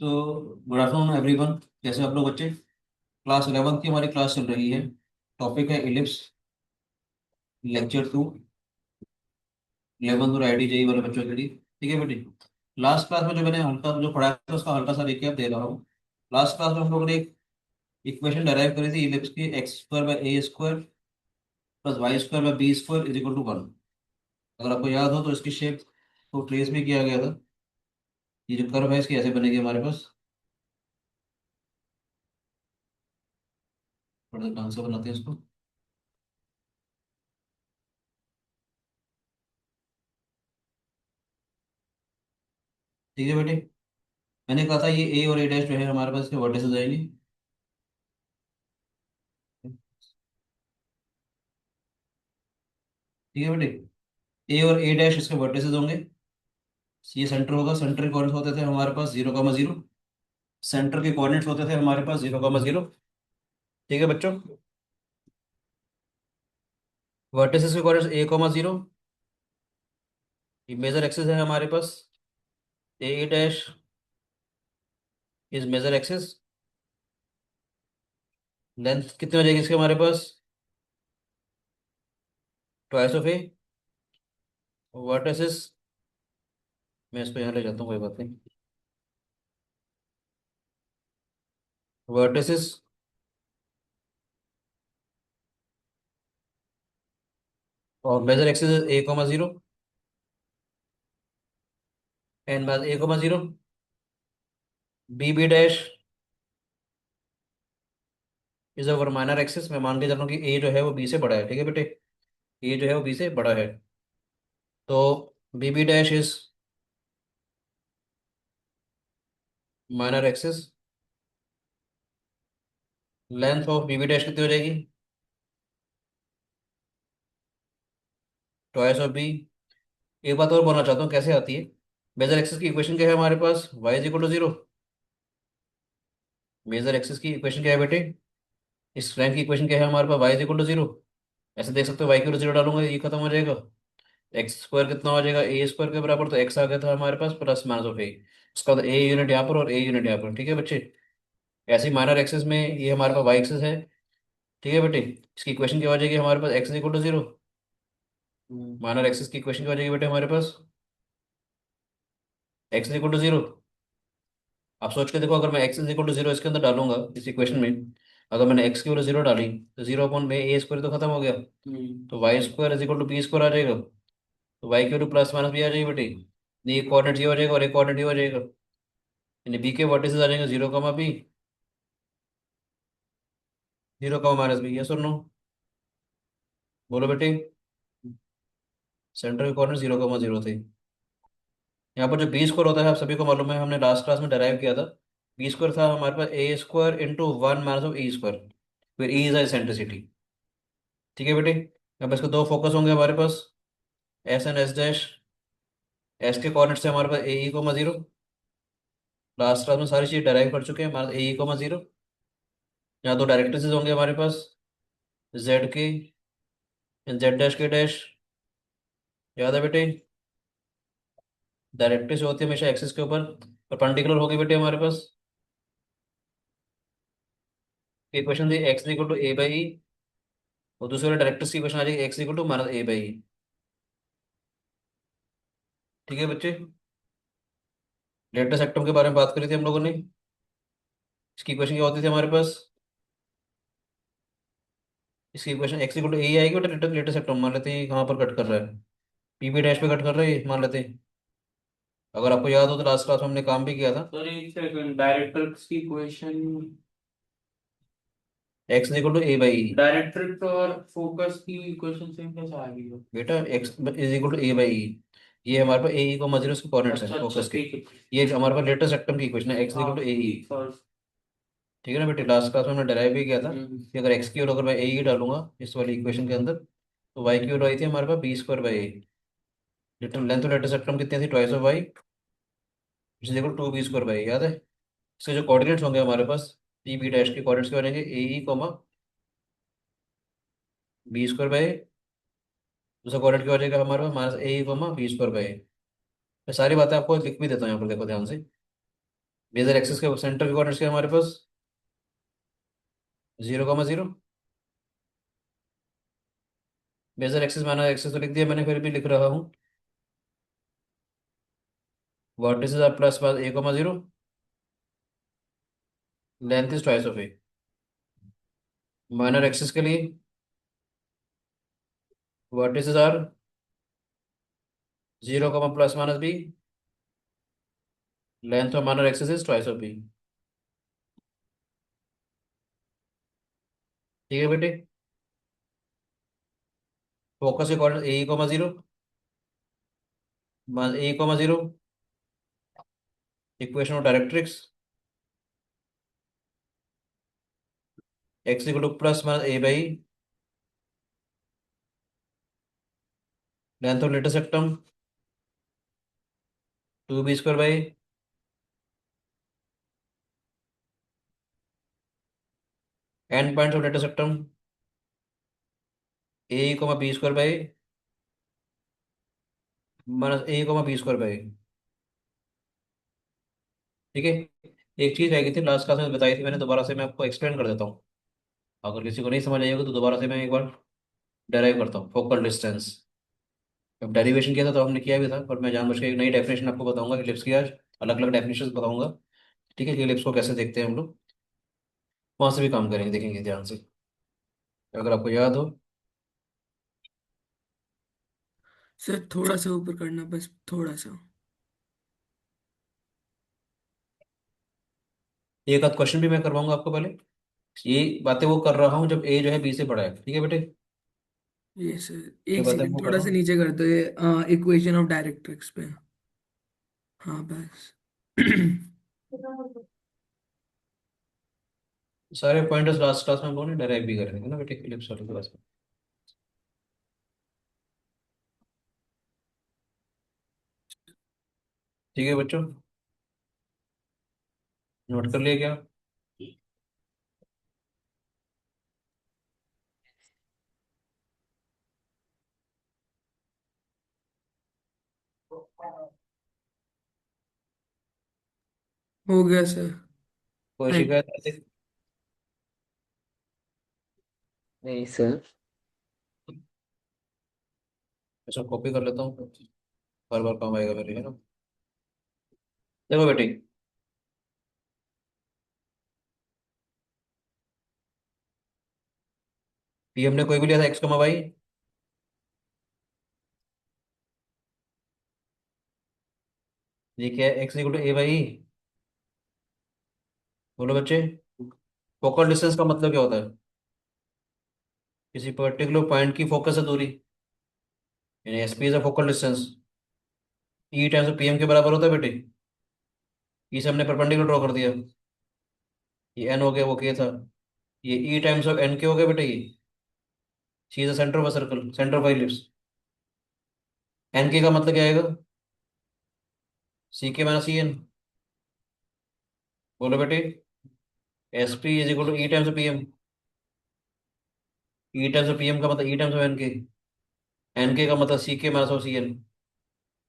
So good afternoon everyone. कैसे आप लोग बच्चे? क्लास 11 की हमारी क्लास चल रही है। टॉपिक है इलिप्स, लेक्चर 2। 11 और आईडी जेई वाले बच्चों के लिए। ठीक है बेटी। लास्ट क्लास में जो मैंने हल्का जो पढ़ाया था उसका हल्का सा रिकैप दे रहा हूँ। लास्ट क्लास में हम लोगों ने एक इक्वेशन डराइव करी थी इलिप्स की, x square by a square plus y square by b square is equal to 1। अगर आपको याद हो तो इसकी शेप को ट्रेस भी किया गया था। ये जो कर्व है इसकी ऐसे बनेगी हमारे पास। थोड़ा ढंग से बनाते हैं इसको। ठीक है बेटे। मैंने कहा था ये ए और ए डैश जो है हमारे पास इसके वर्टिसेस आएंगे। ठीक है बेटे। ए और ए डैश इसके वर्टिसेस होंगे। ये सेंटर होगा। सेंटर के कोऑर्डिनेट्स होते थे हमारे पास 0,0। सेंटर के कोऑर्डिनेट्स होते थे हमारे पास 0,0। ठीक है बच्चों। वर्टिसेस के कोऑर्डिनेट्स 0। ये मेजर एक्सिस है हमारे पास। A dash is major axis. Length कितनी हो जाएगी इसके हमारे पास? Twice of a. वर्टिसेस, मैं इसको यहाँ ले जाता हूँ, कोई बात नहीं। वर्टिसेस और मेजर एक्सिस 0,0 एंड बाद 0,0। B dash is our minor axis. मैं मान के चल रहा हूँ कि ए जो है वो बी से बड़ा है। ठीक है बेटे। ए जो है वो बी से बड़ा है। तो b dash is minor axis. Length of b dash कितनी हो जाएगी? Twice of b. एक बात और बोलना चाहता हूँ, कैसे आती है। मेजर एक्सिस की इक्वेशन क्या है हमारे पास? y is equal to 0। Major axis की इक्वेशन क्या है बेटे? इस फ्लैंक की इक्वेशन क्या है हमारे पास? y is equal to 0। ऐसे देख सकते हो, y की 0 डालूंगा ये खत्म हो जाएगा। एक्स स्क्वायर कितना हो जाएगा? ए स्क्वायर के बराबर। तो एक्स आ गया था हमारे पास प्लस माइनस ऑफ ए। उसका बाद ए यूनिट यहाँ पर और ए यूनिट यहाँ पर। ठीक है बच्चे। ऐसे ही माइनर एक्सिस में ये हमारे पास वाई एक्सिस है। ठीक है बेटे। इसकी इक्वेशन क्या हो जाएगी हमारे पास? X is equal to 0। Minor axis की इक्वेशन क्या हो जाएगी बेटे हमारे पास? X is equal to 0। आप सोच के देखो, अगर मैं एक्स इज इक्वल टू 0 इसके अंदर डालूंगा इस इक्वेशन में, अगर मैंने एक्स की वैल्यू 0 डाली तो 0 अपॉन में ए स्क्वायर तो खत्म हो गया। तो y square is equal to b square आ जाएगा। तो वाई की वैल्यू प्लस माइनस भी आ जाएगी बेटे। ये कोऑर्डिनेट ये हो जाएगा और एक कोऑर्डिनेट ये हो जाएगा। यानी बी के वर्टिसेस आ जाएंगे 0,b, 0,-b। यस और नो? बोलो बेटे। सेंटर के कोऑर्डिनेट 0,0 थे। यहाँ पर जो बी स्क्वायर होता है आप सभी को मालूम है, हमने लास्ट क्लास में डराइव किया था। बी स्क्वायर था हमारे पास a square into 1 minus of a square, फिर ई इज एसेंट्रिसिटी। ठीक है बेटे। अब इसके दो फोकस होंगे हमारे पास, s and s dash. S के कोऑर्डिनेट्स है हमारे पास ए 0। लास्ट क्लास में सारी चीज डराइव कर चुके हैं हमारे ए 0। यहाँ दो डायरेक्ट्रिसेस होंगे हमारे पास, जेड के जेड डैश के डैश। याद है बेटे? डायरेक्ट्रिस होती है हमेशा एक्सिस के ऊपर। परपेंडिकुलर होगी बेटे हमारे पास। इक्वेशन थी x equal to a by e, और दूसरे वाले डायरेक्ट्रिस की इक्वेशन आ जाएगी x equal to minus a by e. ठीक है बच्चे। लेटेस्ट एटम के बारे में बात करी थी हम लोगों ने। इसकी इक्वेशन क्या होती थी हमारे पास? इसकी इक्वेशन एक्स इक्वल टू ए आएगी बेटा। लेटेस्ट एटम मान लेते हैं कहाँ पर कट कर रहा है, पीपी डैश पे कट कर रहा है ये मान लेते हैं। अगर आपको याद हो तो लास्ट क्लास में हमने काम भी किया था। सर एक सेकंड, डायरेक्ट्रिक्स की question. X equal to a by e. Directrix और फोकस की क्वेश्चन सेम कैसे आ गई हो? बेटा x is equal to a by e, ये हमारे पास ए को मजीरो उसके कोऑर्डिनेट्स अच्छा हैं अच्छा, फोकस के। ठीक है। ये हमारे पास लेटेस्ट एटम की इक्वेशन है, एक्स हाँ, equal to a e. Sir. ठीक है ना बेटे। लास्ट क्लास में हमने डराइव भी किया था हम्म। कि अगर एक्स की और अगर मैं ए ई डालूंगा इस वाली इक्वेशन के अंदर, तो वाई की और आई थी हमारे पास b square by a. Little length और लेटेस्ट एटम कितनी थी? Twice of y is equal to b square by. याद है? इसके जो कोऑर्डिनेट्स होंगे हमारे पास, पी बी डैश के कोऑर्डिनेट्स क्या बनेंगे? A e comma b square by. दूसरा कोऑर्डिनेट क्या हो जाएगा हमारे पास? Minus a e comma b square by. मैं सारी बातें आपको लिख भी देता हूँ यहाँ पर, देखो ध्यान से। बेजर एक्सिस के सेंटर के कोऑर्डिनेट्स क्या है हमारे पास? 0,0। बेजर एक्सिस माना एक्सिस तो लिख दिया मैंने, फिर भी लिख रहा हूँ। वर्टिसेस आर प्लस पास a,0। Length is twice of a. Minor axis के लिए vertices are 0, plus minus b। Length of minor axis is twice of b। ठीक है बेटे। फोकस के coordinate a,0, a,0। Equation of directrix x equal to plus minus a by length of latus सेक्टम 2b² by and points of latus सेक्टम a,b² by minus a,b² by. ठीक है। एक चीज रह गई थी लास्ट क्लास में बताई थी मैंने, दोबारा से मैं आपको एक्सप्लेन कर देता हूँ। अगर किसी को नहीं समझ आएगा तो दोबारा से मैं एक बार डेराइव करता हूँ। फोकल डिस्टेंस जब डेरिवेशन किया था तो हमने किया भी था, पर मैं जानबूझ के एक नई डेफिनेशन आपको बताऊंगा इलिप्स की आज। अलग अलग डेफिनेशन बताऊंगा। ठीक है कि इलिप्स को कैसे देखते हैं हम लोग। वहां से भी काम करेंगे, देखेंगे ध्यान से, अगर आपको याद हो। सर थोड़ा सा ऊपर करना, बस थोड़ा सा। एक आध क्वेश्चन भी मैं करवाऊंगा आपको पहले। ये बातें वो कर रहा हूँ जब ए जो है बी से बड़ा है। ठीक है बेटे। ये सर ये एक बातें सेकंड वो कर थोड़ा रहा सा हूँ। नीचे कर दो, ये इक्वेशन ऑफ डायरेक्ट्रिक्स पे। हाँ बस। सारे पॉइंटर्स लास्ट क्लास में हम लोगों ने डेराइव भी कर देंगे ना बेटे, इलिप्स वाले क्लास में। ठीक है बच्चों, नोट कर लिया क्या? हो गया सर। कोई थैंक। शिकायत है? नहीं सर। अच्छा कॉपी कर लेता हूँ, बार बार काम आएगा मेरे, है ना। देखो बेटे, पी हमने कोई भी लिया था x,y। ये क्या है? X equal to a/e। बोलो बच्चे। फोकल डिस्टेंस का मतलब क्या होता है? किसी पर्टिकुलर पॉइंट की फोकस से दूरी, यानी S P is a focal distance. E times P M के बराबर होता है बेटे। ई से हमने परपेंडिकुलर ड्रॉ कर दिया। ये एन हो गया, वो के था। ये ई टाइम्स ऑफ एन के हो गया बेटे। ये c is the centre of a circle, centre of ellipse. N के का मतलब क्या आएगा? सी के माइनस सी एन। बोलो बेटे। S P is equal to E times of P M. E times of P M का मतलब E times of N K. N के का मतलब C K minus of C N.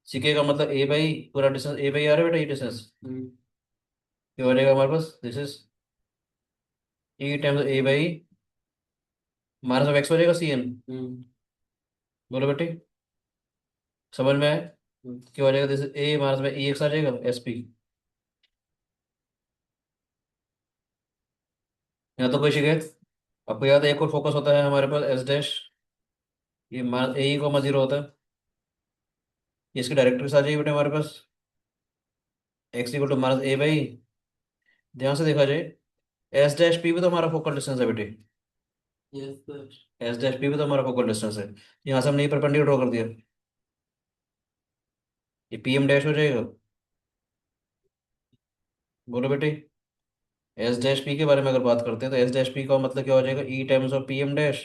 C K का मतलब A by पूरा distance, A by आ रहा है बेटा ये डिस्टेंस। ये हो जाएगा हमारे पास, this is E times A by minus of X हो जाएगा सी एन। बोलो बेटे, समझ में आए? क्या हो जाएगा? दिस इज ए माइनस में ई एक्स आ जाएगा एस पी। यहाँ तो कोई शिकायत? आपको याद है एक और फोकस होता है हमारे पास एस डैश। ये माइनस ए को माइनस जीरो होता है। ये इसकी डायरेक्ट्रिक्स आ जाएगी बेटे हमारे पास, x equal to minus a by. ध्यान से देखा जाए, एस डैश पी भी तो हमारा फोकल डिस्टेंस है बेटे। Yes sir. S dash P भी तो हमारा फोकल डिस्टेंस है। यहाँ से हमने ये परपेंडिकुलर ड्रॉ कर दिया। ये पी एम डैश हो जाएगा। बोलो बेटे। एस डैश पी के बारे में अगर बात करते हैं तो एस डैश पी का मतलब क्या हो जाएगा? E times of P M dash.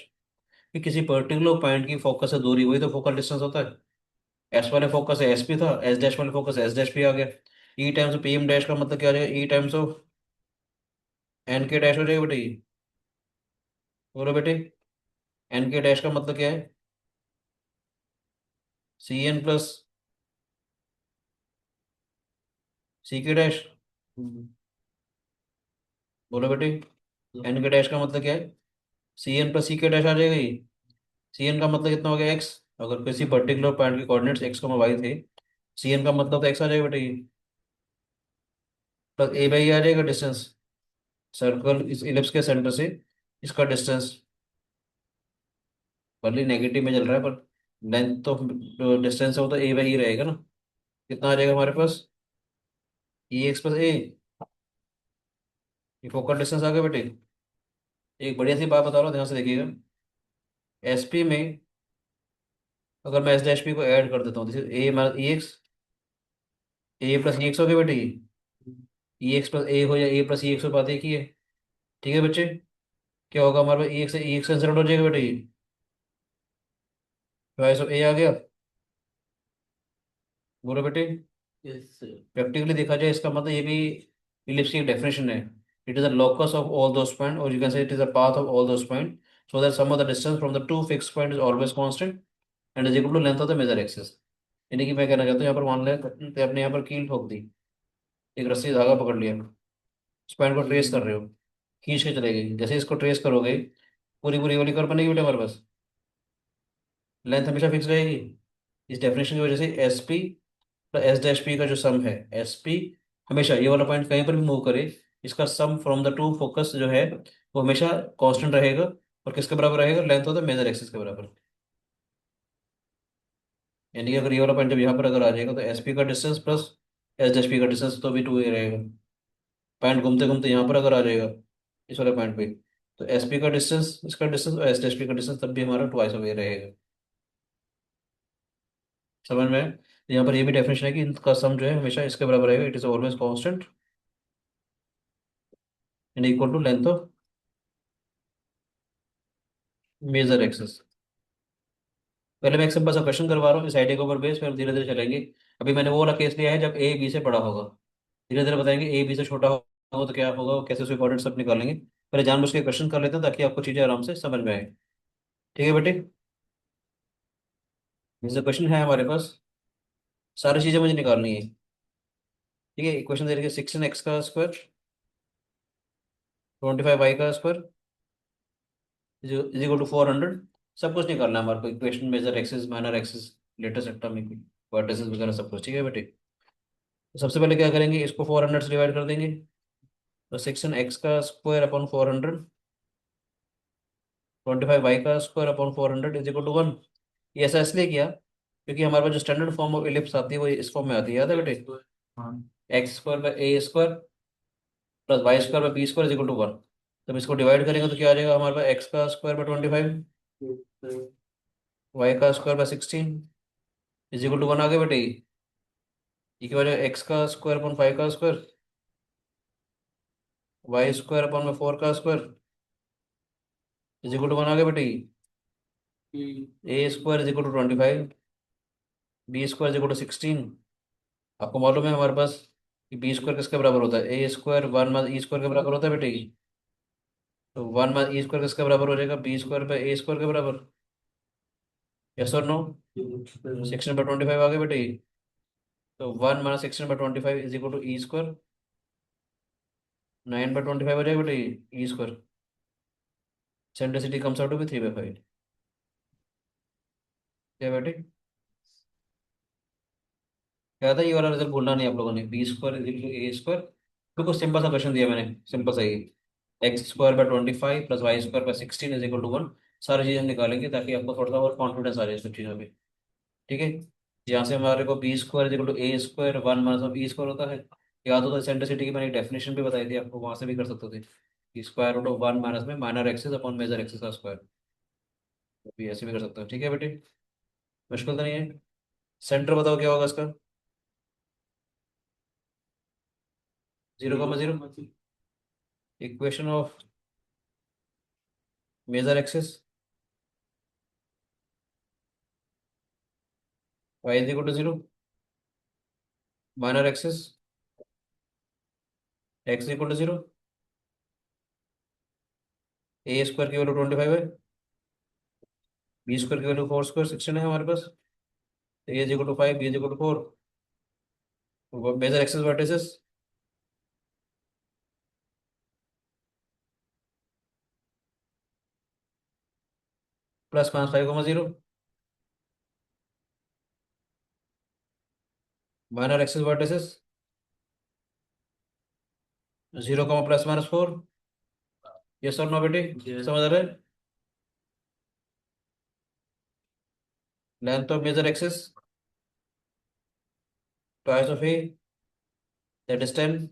कि किसी पर्टिकुलर पॉइंट की फोकस से दूरी, वही तो फोकल डिस्टेंस होता है। एस वाले फोकस है एस पी था, एस डैश वाले फोकस एस डैश पी आ गया। E times of P M dash का मतलब क्या हो जाएगा? ई टाइम्स ऑफ एन के डैश हो जाएगा बेटे ये। बोलो बेटे। एन के डैश का मतलब क्या है? सी एन प्लस सी के डैश। बोलो बेटे, एन के डैश का मतलब क्या है? सी एन प्लस सी के डैश आ जाएगा ये। सी एन का मतलब कितना हो गया, एक्स। अगर किसी पर्टिकुलर पॉइंट के कोऑर्डिनेट्स एक्स को वाई थे, सी एन का मतलब तो एक्स आ जाएगा बेटा ये। प्लस ए बाई आ जाएगा डिस्टेंस, सर्कल इस इलिप्स के सेंटर से इसका डिस्टेंस। भले नेगेटिव में चल रहा है पर लेंथ तो डिस्टेंस है वो तो ए बाई ही रहेगा ना। कितना आ जाएगा हमारे पास, ई एक्स प्लस ए। ये फोकल डिस्टेंस आ गया बेटे। एक बढ़िया सी बात बता रहा हूँ, ध्यान से देखिएगा। एस पी में अगर मैं एस डैश पी को ऐड कर देता हूँ, जैसे ए माइनस ई एक्स, ए प्लस ई एक्स हो गया बेटे ये। ई एक्स प्लस ए हो या ए प्लस ई एक्स हो, बात एक ही है। ठीक है बच्चे, क्या होगा हमारे पास, ई एक्स कैंसिल आउट हो जाएगा बेटे ये। तो ए आ गया। बोलो बेटे। Yes sir. प्रैक्टिकली देखा जाए इसका मतलब ये भी इलिप्स की डेफिनेशन है। It is a locus of all those point, और you can say it is a path of all those point, so that sum of the distance from the two fix point is always constant and is equal to length of the major axis. यानी कि मैं कहना चाहता हूँ, यहाँ पर मान लें तो आपने यहाँ पर कील ठोक दी, एक रस्सी से धागा पकड़ लिया, उस पॉइंट को ट्रेस कर रहे हो, खींच के चले गए, जैसे इसको ट्रेस करोगे पूरी पूरी वाली कर्व बनेगी बेटे हमारे पास। लेंथ हमेशा फिक्स रहेगी। इस डेफिनेशन की वजह से S P S dash P का जो सम है, एस पी हमेशा ये वाला पॉइंट कहीं पर भी मूव करे, इसका सम फ्रॉम द टू फोकस जो है वो हमेशा कांस्टेंट रहेगा। और किसके बराबर रहेगा, length of the major axis के बराबर। यानी कि अगर ये वाला पॉइंट जब यहाँ पर अगर आ जाएगा तो एस पी का distance plus S dash P का डिस्टेंस तो भी टू ही रहेगा। पॉइंट घूमते घूमते यहाँ पर अगर आ जाएगा इस वाले पॉइंट पे, तो एस पी का डिस्टेंस, इसका डिस्टेंस और एस डैश पी का डिस्टेंस तब भी हमारा ट्वाइस ऑफ ए रहेगा। समझ में आया? तो यहाँ पर ये भी डेफिनेशन है कि इनका सम जो है हमेशा इसके बराबर रहेगा, it is always constant and equal to length of major axis. पहले मैं एक सिंपल सा क्वेश्चन करवा रहा हूँ इस आइडिया के ऊपर बेस, फिर धीरे धीरे चलेंगे। अभी मैंने वो वाला केस लिया है जब ए बी से बड़ा होगा, धीरे धीरे बताएंगे ए बी से छोटा होगा तो क्या होगा, कैसे उसके कोऑर्डिनेट सब निकालेंगे। पहले जानबूझ के क्वेश्चन कर लेते हैं ताकि आपको चीज़ें आराम से समझ में आए। ठीक है बेटे, जैसे क्वेश्चन है हमारे पास, सारी चीज़ें मुझे निकालनी है। ठीक है, क्वेश्चन दे रखिए 16x² 25y² is equal to 400। सब कुछ निकालना है हमारे को, equation, major axis, minor axis, latus एटॉमिक वर्टिसेस वगैरह सब कुछ। ठीक है बेटे, तो सबसे पहले क्या करेंगे, इसको 400 से डिवाइड कर देंगे। तो 16x² upon 400, 25y² upon 400 is equal to 1। ये ऐसा इसलिए किया क्योंकि हमारे पास जो स्टैंडर्ड फॉर्म ऑफ इलिप्स आती है वो इस फॉर्म में आती है, याद है बेटे? हाँ। x² by a² plus y² by b² is equal to 1। जब इसको डिवाइड करेंगे तो क्या आ जाएगा हमारे पास, x² by 25, y² by 16 is equal to 1 आ गया बेटे। ये क्या हो जाएगा, x² अपॉन 5 y² अपॉन में 4 इज इक्वल टू 1 आ गया बेटे। a² is equal to 25, b² is equal to 16। आपको मालूम है हमारे पास कि b² किसके बराबर होता है, a² 1 - e² के बराबर होता है बेटे। तो 1 - e² किसके बराबर हो जाएगा, b² बाई a² के बराबर। यस और नो? 16/25 आ गए बेटे। तो 1 - 16/25 इज इक्वल टू e²। 9/25 हो जाएगा बेटे e²। Eccentricity comes out to be 3/5। क्या बेटे, क्या था ये वाला रिजल्ट भूलना नहीं आप लोगों ने, b² is equal to a²। बिल्कुल सिंपल सा क्वेश्चन दिया मैंने, सिंपल सा ही। x² by 25 plus y² by 16 is equal to 1। सारी चीजें निकालेंगे ताकि आपको थोड़ा सा और कॉन्फिडेंस आ जाए सब चीज़ों पे। ठीक है, यहाँ से हमारे को b² is equal to a², 1 - e² होता है। याद हो तो सेंट्रिसिटी की मैंने डेफिनेशन भी बताई थी आपको, वहां से भी कर सकते थे, स्क्वायर रूट ऑफ 1 माइनस में minor axis upon major axis का स्क्वायर। भी ऐसे भी कर सकते हो। ठीक है बेटे, मुश्किल तो नहीं है। सेंटर बताओ क्या होगा इसका, 0,0। Equation of major axis, y is equal to 0, minor axis x equal to 0, a² की वैल्यू 25 है, b² की वैल्यू 4² 16 है हमारे पास। a is equal to 5, b is equal to 4। Major axis vertices plus minus 5,0 minor axis vertices 0, +-4। Yes और no बेटे? Yes. समझ रहे? Length of major axis twice of a, that is 10।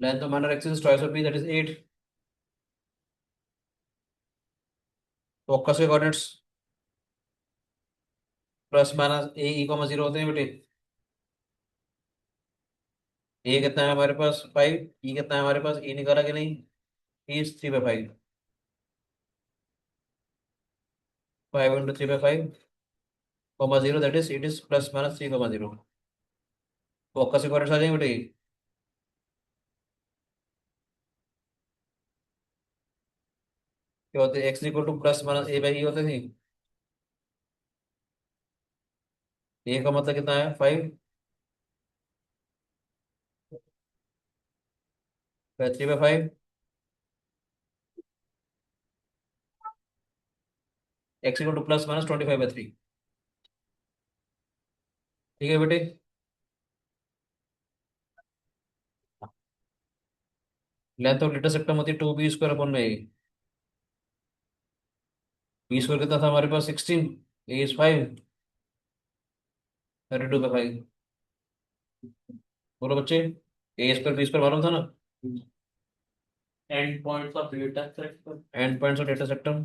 Length of minor axis twice of b, that is 8। Focus के coordinates +-a, e, 0 होते हैं बेटे। ए कितना है हमारे पास? 5। ई कितना है हमारे पास? ई निकाला कि नहीं? E is 3/5। 5 × 3/5, 0, that is, it is +-3, 0। Focus के कोऑर्डिनेट्स आ जाएंगे बेटे। क्या होते हैं? एक्स इक्वल टू +-a/e होते थे। ए का मतलब कितना है? 5 3/5। X equal to +-25/3। ठीक है बेटे। लेंथ ऑफ लेटर सेक्टम होती है 2b² / ए। b² कितना था हमारे पास? 16। ए इज 5, 32/5। बोलो बच्चे, a²b² मालूम था ना? End points of data set. And points of data sectum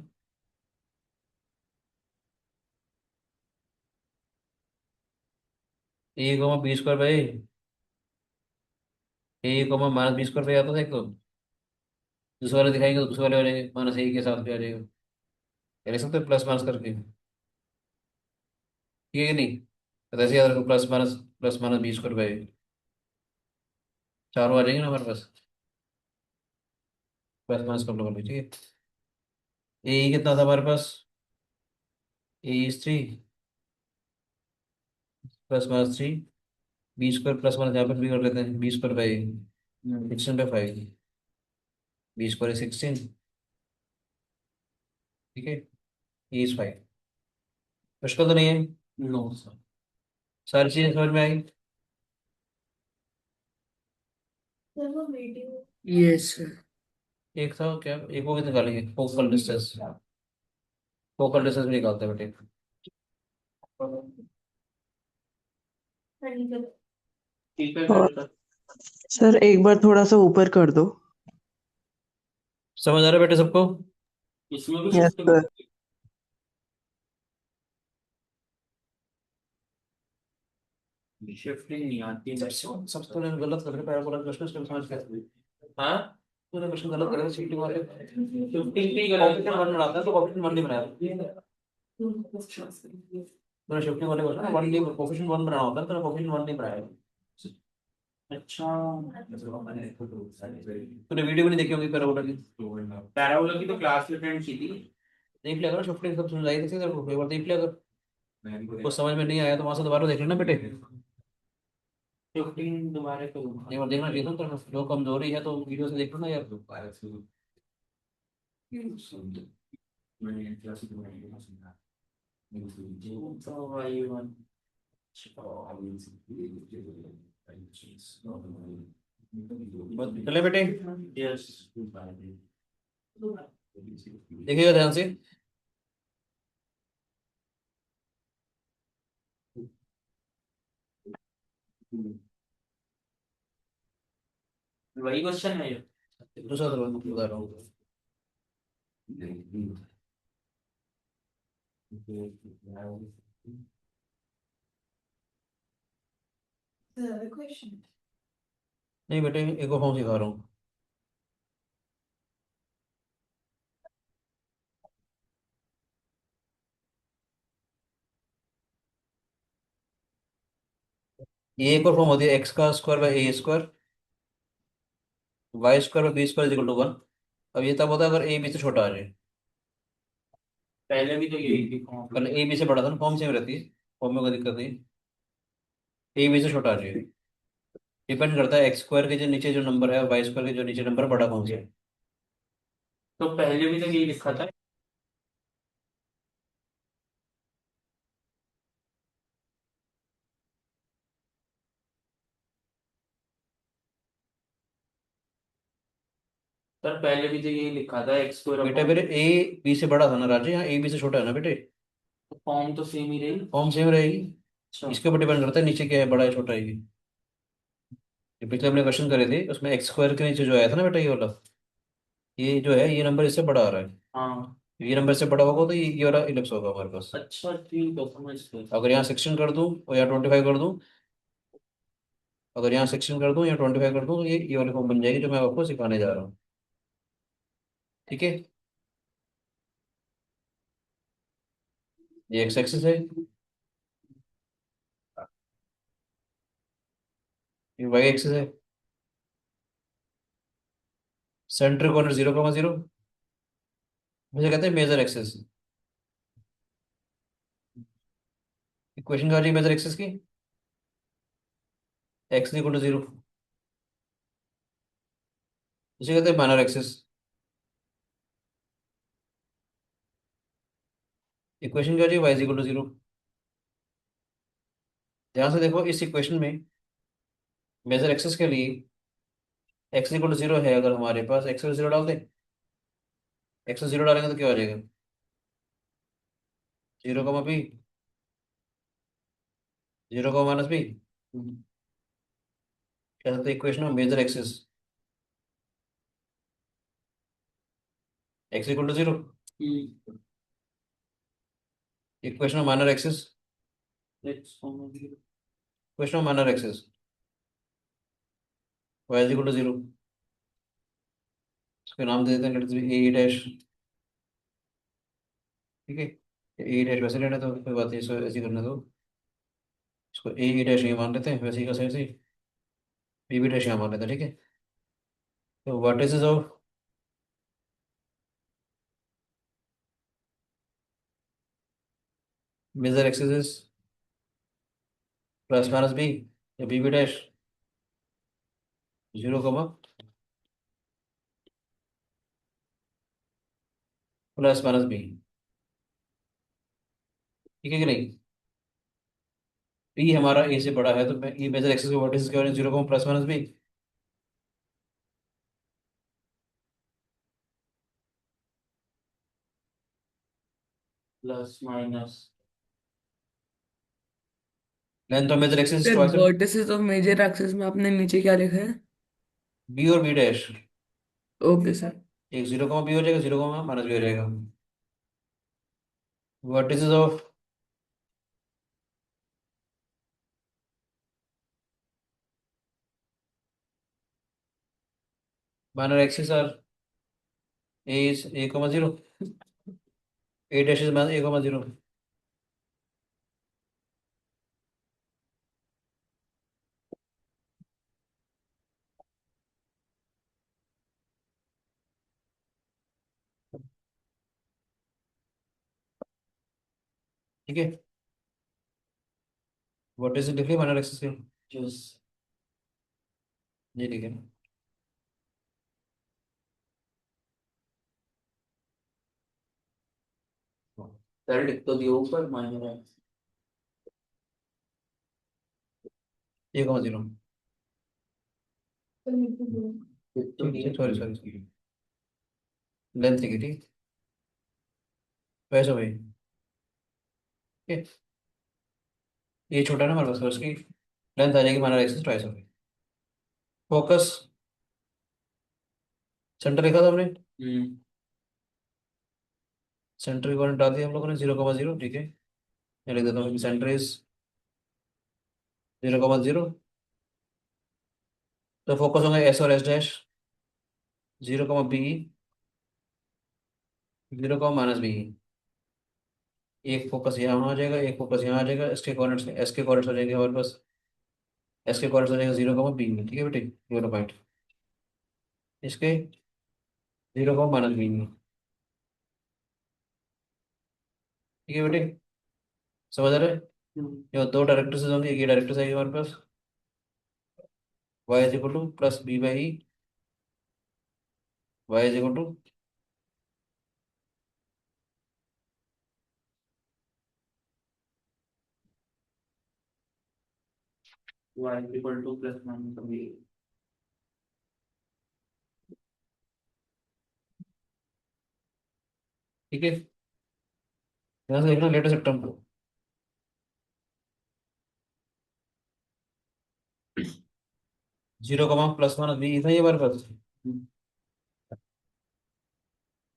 a, b² a, -b² आता था एक तो। दूसरे वाले दिखाएंगे तो दूसरे वाले -a के साथ भी आ जाएगा। कह लिख सकते प्लस माइनस करके, ठीक है कि नहीं? तो ऐसे याद रखो, +-b²। चारों आ जाएंगे ना हमारे पास, प्लस माइनस कर लो ठीक है। ए कितना था हमारे पास? a is 3, +-3। b² +-, यहाँ पर भी कर लेते हैं। b²/a 16/5, b² 16। ठीक है, ए इज 5। मुश्किल तो नहीं है? No, sir. सारी चीजें समझ में आई? Yes, sir. एक था क्या, एक वो भी निकालेंगे, फोकल डिस्टेंस। फोकल डिस्टेंस भी निकालते हैं बेटे। ठीक है और बेटा। सर एक बार थोड़ा सा ऊपर कर दो। समझ आ रहा है बेटे सबको? इसमें भी यस शिफ्टिंग सर। होती है, शिफ्टिंग नहीं आती है। सब तो गलत कर रहे, पैराबोला क्वेश्चन इसको समझ के। हाँ, तूने क्वेश्चन गलत कर रहा है, शिफ्टिंग वाले। शिफ्टिंग भी कॉफिशिएंट गलत। 1 बनाता है तो कॉफिशिएंट 1 नहीं बनाया। तूने शिफ्टिंग वाले क्वेश्चन 1 नहीं, कॉफिशिएंट 1 बनाना होता है, तूने कॉफिशिएंट 1 नहीं बनाया। अच्छा, तूने वीडियो भी नहीं देखी होगी पैराबोला की। पैराबोला की तो क्लास में फ्रेंड की थी। देख लिया करो, शिफ्टिंग सब समझाई थी तेरे को, एक बार देख लिया कर। कुछ समझ में नहीं आया तो वहां से दोबारा देख लेना बेटे। शिफ्टिंग दोबारा करूँगा। एक बार देखना चाहिए था तो, जो कमजोरी है तो वीडियो से देख लो ना यार। तो भाई वन। चले बेटे, यस। देखिएगा ध्यान से। वही क्वेश्चन है ये। दूसरा दरवाजा बता रहा हूँ। नहीं बेटे, एक और फॉर्म सिखा रहा हूँ। ये एक और फॉर्म होती है, x² / a², y² / b² = 1। अब ये तब होता है अगर ए बी से छोटा आ जाए। पहले भी तो यही थी। पहले ए बी से बड़ा था ना, फॉर्म सेम रहती है, फॉर्म में कोई दिक्कत नहीं। ए बी से छोटा आ जाएगा। डिपेंड करता है एक्स स्क्वायर के जो नीचे जो नंबर है, वाई स्क्वायर के जो नीचे नंबर है, बड़ा कौन सा है। तो पहले भी तो यही लिखा था। सर पहले भी तो यही लिखा था एक्स स्क्वायर बेटा अपॉन। फिर ए बी से बड़ा था ना राजू, यहाँ ए बी से छोटा है ना बेटे। फॉर्म तो सेम ही रही। फॉर्म सेम रहेगी। अच्छा। इसके ऊपर डिपेंड करता है नीचे क्या है, बड़ा है छोटा है ये। जो पिछले हमने क्वेश्चन करे थे उसमें एक्स स्क्वायर के नीचे जो आया था ना बेटा, ये वाला, ये जो है ये नंबर इससे बड़ा आ रहा है। हाँ। ये नंबर से बड़ा होगा तो ये वाला इलिप्स होगा हमारे पास। अच्छा ठीक है, समझ गए। अगर यहाँ 16 कर दूं और यहाँ 25 कर दूं, अगर यहाँ 16 कर दूं या 25 कर दूं तो ये वाली फॉर्म बन जाएगी जो मैं आपको सिखाने जा रहा हूँ। ठीक है। ये एक्स एक्सिस है, ये वाई एक्सिस है। सेंटर कॉर्नर 0,0, मुझे कहते हैं मेजर एक्सिस। इक्वेशन क्या आ रही है मेजर एक्सिस की? एक्स इक्वल टू 0, इसे कहते हैं माइनर एक्सिस। इक्वेशन क्या आ रही है वाई इक्वल टू 0। ध्यान से देखो इस इक्वेशन में मेजर एक्सिस के लिए एक्स इक्वल टू 0 है, अगर हमारे पास एक्स इक्वल 0 डाल दें, एक्स 0 डालेंगे तो क्या हो जाएगा? 0,b, 0,-b। क्या सकते हैं इक्वेशन में major axis x equal to 0, equation में minor axis, x comma zero. Equation में minor axis y equal to 0। इसका नाम दे देते हैं, लेट्स ए डैश। ठीक है, ए डैश वैसे लेना तो कोई बात नहीं, इसको ऐसे ही करने दो। इसको ए डैश ये मान लेते हैं, वैसे ही का सही, बी बी डैश यहाँ मान लेते हैं। ठीक है, तो vertices of major axis plus minus b, या b b dash 0, plus minus b. ठीक है कि नहीं? बी हमारा ए से बड़ा है तो ये मेजर एक्सिस के वर्टिसेस क्या हो रहे हैं? 0, plus minus b. Plus minus. Length of major axis sir twice vertices of major axis में आपने नीचे क्या लिखा है? बी और बी डैश। Okay sir. एक 0, बी हो जाएगा, 0, माइनस बी हो जाएगा। Vertices of minor axis are a is 0, a dash is minus 0। ठीक है, वर्टिसेस लिख लिया माइनर एक्सिस के। जस। जी ठीक है। सर लिख तो दिया ऊपर माइनस। 1,0। लिख तो ठीक है, दिया। सॉरी सॉरी, लेंथ लिखी ठीक, वैसे भाई। ठीक है, ये छोटा है ना हमारे पास, तो उसकी लेंथ आ जाएगी माइनर एक्सिस ट्वाइस होगी। फोकस सेंटर लिखा था हमने, हम्म। सेंटर की कोऑर्डिनेट डाल दिया हम लोगों ने 0,0। ठीक है, मैं लिख देता हूँ सेंटर इज 0,0। तो फोकस होंगे एस और एस डैश, 0,b, 0,-b। एक फोकस यहाँ आ जाएगा, एक फोकस यहाँ आ जाएगा, इसके कोऑर्डिनेट्स एस के कोऑर्डिनेट्स हो जाएंगे हमारे पास, एस के कोऑर्डिनेट्स हो जाएगा 0,b में। ठीक है बेटे, ये वाला पॉइंट इसके 0,-b में। ठीक है बेटे, समझ आ रहे हैं? ये दो डायरेक्ट्रिसेस होंगी, एक ये डायरेक्ट्रिस आएगी हमारे पास, y is equal to plus b by e, y is equal to y equal to plus minus b. ठीक है। यहाँ से देखना लेटेस्ट टर्म को, 0 प्लस माइनस बी था ये हमारे पास,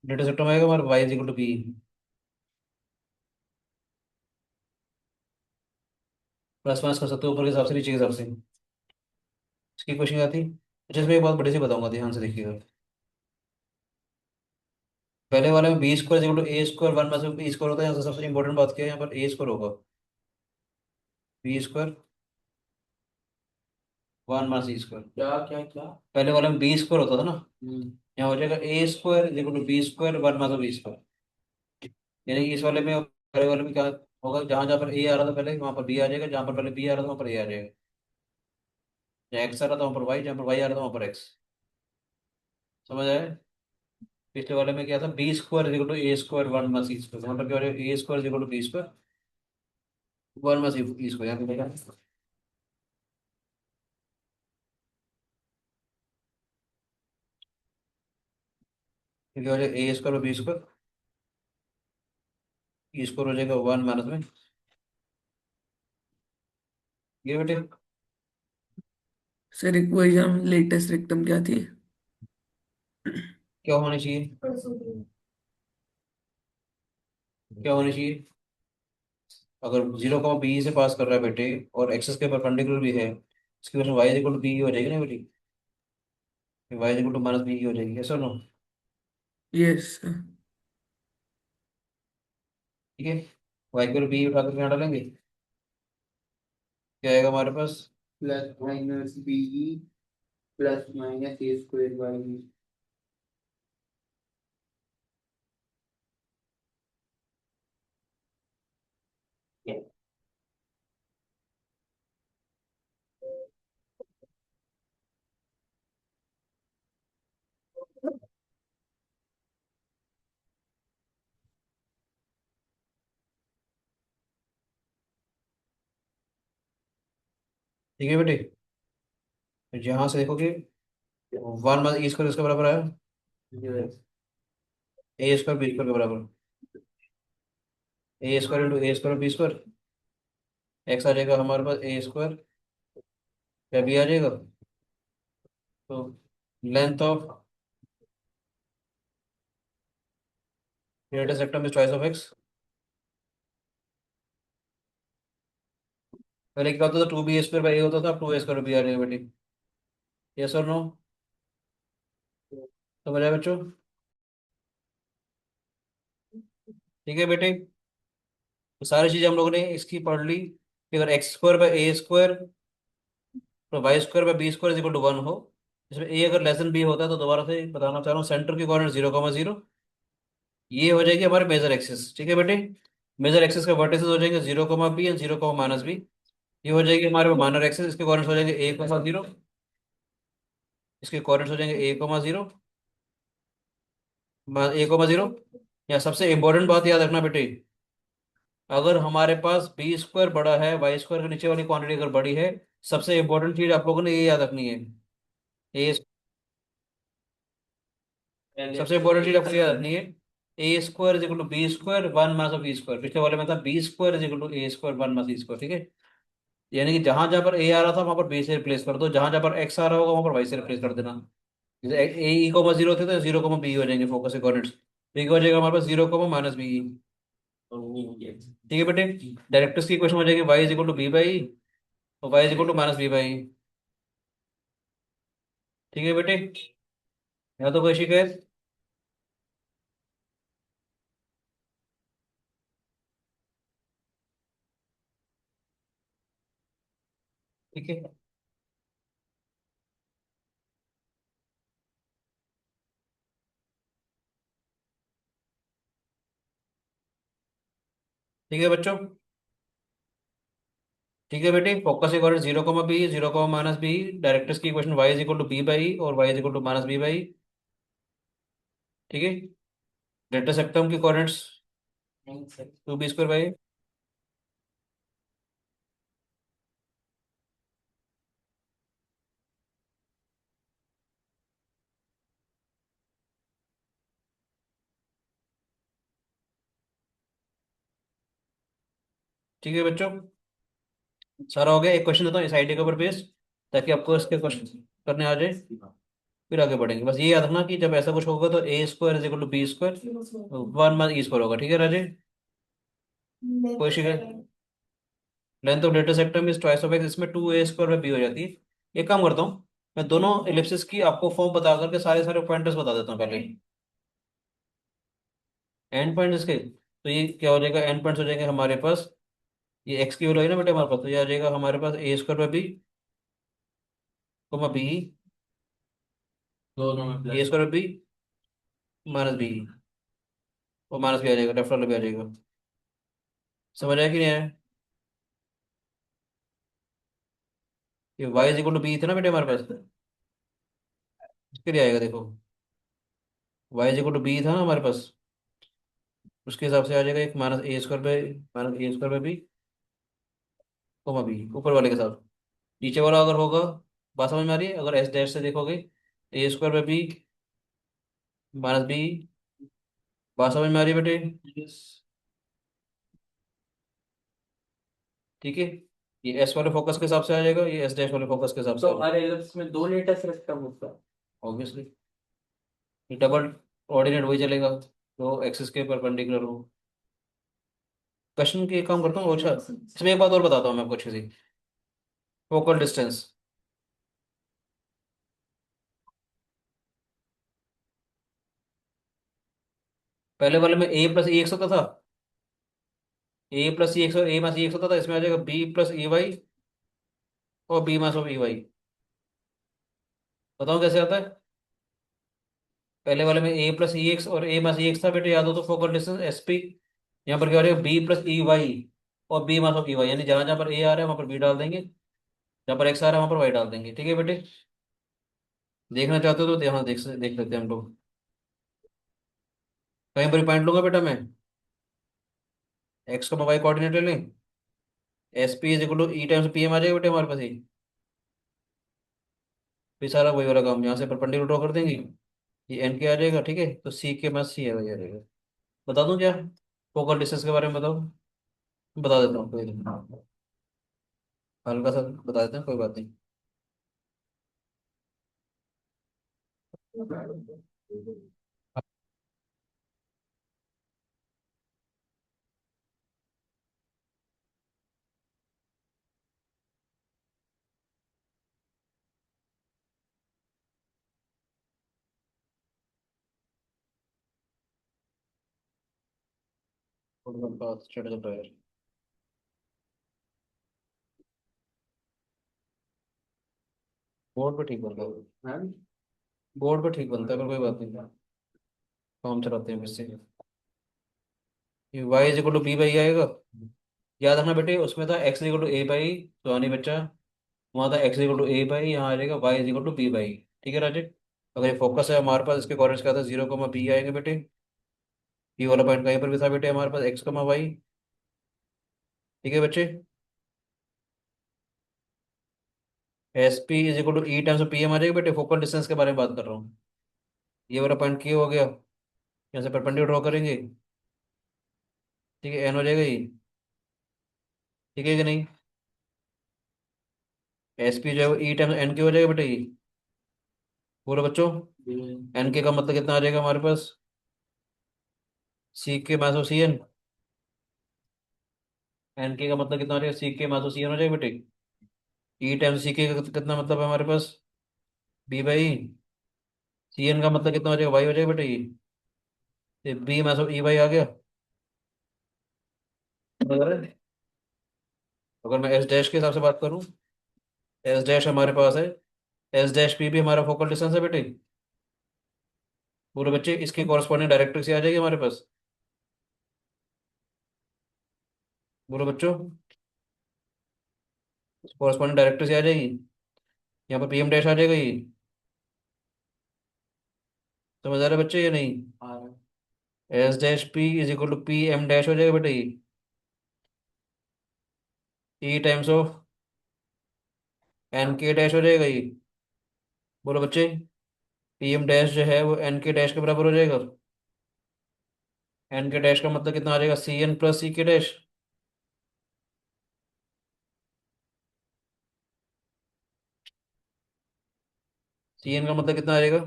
लेटेस्ट टर्म आएगा हमारे y is equal to b, plus minus कर सकते हो ऊपर के हिसाब से नीचे के हिसाब से। इसकी क्वेश्चन आती है। अच्छा, इसमें एक बात बड़ी सी बताऊंगा, ध्यान से देखिएगा। पहले वाले में b square equal to a square one minus b square होता है, यहाँ से सबसे इंपॉर्टेंट बात क्या है, यहाँ पर ए स्क्वायर होगा, B square one minus e square. क्या क्या क्या? पहले वाले में बी स्क्वायर होता था ना, हम्म। यहाँ हो जाएगा a square equal to b square one minus b square. यानी कि इस वाले में, पहले वाले में क्या होगा, जहाँ जहाँ पर ए आ रहा था पहले वहाँ पर बी आ जाएगा, जहाँ पर पहले बी आ रहा था वहाँ पर ए आ जाएगा, जहाँ एक्स आ रहा था वहाँ पर वाई, जहाँ पर वाई आ रहा था वहाँ पर एक्स। समझ आया? पिछले वाले में क्या था, b square equal to a square one minus e square, मतलब क्या हो जाएगा, a square equal to b square one minus e square, यहाँ पे देखा। क्योंकि हो जाएगा a square b square, e square हो जाएगा वन माइनस में ये बेटे। सर इक्वेशन लेटेस्ट रेक्टम क्या थी? क्या होनी चाहिए, क्या होनी चाहिए, अगर 0 बी से पास कर रहा है बेटे और एक्सेस के परपेंडिकुलर भी है, इसकी वजह से वाई इक्वल टू बी हो जाएगी ना बेटी, y equal to minus b हो जाएगी, ऐसा नो। Yes sir. ठीक है, वाई इक्वल बी उठा करके यहाँ डालेंगे, क्या आएगा हमारे पास, plus minus b plus minus a square y. ठीक है बेटे। तो यहाँ से देखोगे वन माइनस ई स्क्वायर इसके बराबर आया, ए स्क्वायर बी स्क्वायर के बराबर, ए स्क्वायर इंटू ए स्क्वायर बी स्क्वायर, एक्स आ जाएगा हमारे पास ए स्क्वायर या बी आ जाएगा, तो length of greatest rectum is choice of x। पहले क्या होता था, टू बी स्क्वायर बाई ए होता था, अब टू ए स्क्वायर बी आ जाएगा बेटी, यस और नो, समझ आया बच्चों? ठीक है बेटे, तो सारी चीजें हम लोगों ने इसकी पढ़ ली कि अगर x square by a square तो y square by b square is equal to one हो, इसमें ए अगर लेस देन बी होता है तो दोबारा से बताना चाह रहा हूँ, सेंटर की कोऑर्डिनेट 0,0, ये हो जाएगी हमारे मेजर एक्सिस। ठीक है बेटे, मेजर एक्सिस के वर्टिसेस हो जाएंगे 0,b एंड 0,-b, ये हो जाएगी हमारे माइनर एक्सिस, इसके कोऑर्डिनेट्स हो जाएंगे a,0, इसके कोऑर्डिनेट्स हो जाएंगे a,0, a,0। या सबसे इंपॉर्टेंट बात याद रखना बेटे, अगर हमारे पास बी स्क्वायर बड़ा है, वाई स्क्वायर के नीचे वाली क्वांटिटी अगर बड़ी है, सबसे इंपॉर्टेंट चीज आप लोगों ने ये याद रखनी है, ए, सबसे इंपॉर्टेंट चीज आपको याद रखनी है, a square is equal to b square one minus of b square, पिछले वाले में था b square is equal to a square one minus e square. ठीक है, यानी कि जहां जहां पर ए आ रहा था वहां पर बी से रिप्लेस कर दो, जहां जहां पर एक्स आ रहा होगा वहां पर वाई से रिप्लेस कर देना। जैसे ए ई कोमा जीरो थे तो 0,b हो जाएंगे फोकस के कोऑर्डिनेट्स, तो ये हो जाएगा हमारे पास 0,-b। ठीक है बेटे, डायरेक्टर्स की क्वेश्चन हो जाएगी y is equal to b by, और y is equal to minus b by. ठीक है बेटे, यहाँ तो कोई शिकायत? ठीक है, ठीक है बच्चों। ठीक है बेटे, फोकस के कोऑर्डिनेट 0, बी, 0, -बी, डायरेक्ट्रिक्स की equation y is equal to b by और y is equal to -b by. ठीक है। डेल्टा सेक्टम की कोऑर्डिनेट्स 2b² बाई। ठीक है बच्चों, सारा हो गया। एक क्वेश्चन देता हूँ इस आइडिया के ऊपर बेस्ड, ताकि आपको इसके क्वेश्चन करने आ जाए, फिर आगे बढ़ेंगे। बस ये याद रखना कि जब ऐसा कुछ होगा तो a² is equal to b², 1 - e² होगा। ठीक है राजे, कोई शिकायत? Length of data sector is twice of x, इसमें 2a² में b हो जाती है। एक काम करता हूँ, मैं दोनों एलिप्सिस की आपको फॉर्म बता करके सारे सारे पॉइंटर्स बता देता हूँ पहले। एंड पॉइंट इसके, तो ये क्या हो जाएगा, एंड पॉइंट्स हो जाएंगे हमारे पास। ये एक्स की वैल्यू है ना बेटे हमारे पास, तो ये आ जाएगा हमारे पास a² में b, कोमा b, दोनों में a² में b -b, और माइनस भी आ जाएगा, लेफ्ट वाला भी आ जाएगा। समझ आया कि नहीं आया? ये y is equal to b थे ना बेटे हमारे पास, इसके लिए आएगा देखो, y is equal to b था ना हमारे पास, उसके हिसाब से आ जाएगा एक -a² में बी, कोमा बी, ऊपर वाले के साथ। नीचे वाला अगर होगा, बात समझ में आ रही है? अगर एस डैश से देखोगे, a² में बी -b, बात समझ में आ रही है बेटे? ठीक है, ये एस वाले फोकस के हिसाब से आ जाएगा, ये एस डैश वाले फोकस के हिसाब से तो आ जाएगा। हर एलिप्स में दो लेटर सिस्टम होता है। ऑब्वियसली ये डबल ऑर्डिनेट वही चलेगा तो एक्सिस के परपेंडिकुलर हो। क्वेश्चन की एक काम करता हूँ, अच्छा इसमें एक बात और बताता हूँ मैं आपको अच्छी सी, फोकल डिस्टेंस। पहले वाले में a+e x होता था, a+e x और a-e x होता था, इसमें आ जाएगा b+ey और b-ey। बताओ कैसे आता है? पहले वाले में a+e x और a-e x था बेटे, याद हो तो फोकल डिस्टेंस sp। यहाँ पर क्या हो जाएगा, b+ey और b-ey, यानी जहां जहां पर a आ रहा है वहां पर b डाल देंगे, जहां पर x आ रहा है वहां पर y डाल देंगे। ठीक है बेटे, देखना चाहते हो तो यहाँ देख देख लेते हैं हम लोग। कहीं पर पॉइंट लूंगा बेटा मैं, x का y कोऑर्डिनेट ले लें, s P is equal to E times P m आ जाएगा बेटे हमारे पास ही। फिर सारा वही वाला काम, यहाँ से परपेंडिकुलर ड्रॉ कर देंगे, ये एन के आ जाएगा। ठीक है, तो सी के पास सी है वही आ जाएगा। बता दूं क्या, फोकल डिस्टेंस के बारे में बताओ? बता देता हूँ, कोई नहीं, हल्का सा बता देते हैं, कोई बात नहीं। बोर्ड पे ठीक बनता है, हाँ। बोर्ड पे ठीक बनता है, पर कोई बात नहीं, काम चलाते हैं इससे। ये y is equal to b by आएगा, याद रखना बेटे, उसमें था x equal to a by, तो आनी बच्चा, वहाँ था x equal to a by, यहाँ आ जाएगा y is equal to b by. ठीक है राजे, अगर ये फोकस है हमारे पास, इसके कोऑर्डिनेट्स क्या था, 0, बी आएंगे बेटे। ये वाला पॉइंट कहीं पर भी था बेटे हमारे पास, x, y। ठीक है बच्चे, s P is equal to E times P m आ जाएगा बेटे, फोकल डिस्टेंस के बारे में बात कर रहा हूँ। ये वाला पॉइंट क्यों हो गया, यहाँ से परपेंडिकुलर ड्रॉ करेंगे। ठीक है, एन हो जाएगा ये। ठीक है कि नहीं, एस पी जो है ई टाइम्स एन के हो जाएगा बेटे ये। बोलो बच्चों, एन के का मतलब कितना आ जाएगा हमारे पास, सी K minus C N. N के का मतलब कितना आ जाएगा, सी के माइनस सी एन हो जाएगा बेटे। ई टाइम्स सी के का कितना मतलब है हमारे पास, बी बाई। सी एन का मतलब कितना हो जाएगा, वाई हो जाएगा बेटे ये बी माइनस ई वाई आ गया। अगर अगर मैं एस डैश के हिसाब से बात करूँ, एस डैश हमारे पास है, एस डैश पी भी हमारा फोकल डिस्टेंस है बेटे। बोलो बच्चे, इसकी कॉरस्पॉन्डिंग डायरेक्ट्रिक्स आ जाएगी हमारे पास। बोलो बच्चों, कॉरस्पॉन्डिंग डायरेक्टर से आ जाएगी, यहाँ पर पी एम डैश आ जाएगा ये। समझ आ रहा है बच्चे या नहीं? आ रहा है। S dash P is equal to P M dash हो जाएगा बेटा ये, ई टाइम्स ऑफ एन के डैश हो जाएगा ये। बोलो बच्चे, पी एम डैश जो है वो एन के डैश के बराबर हो जाएगा। एन के डैश का मतलब कितना आ जाएगा, सी एन प्लस सी के डैश। सी एन का मतलब कितना आ जाएगा,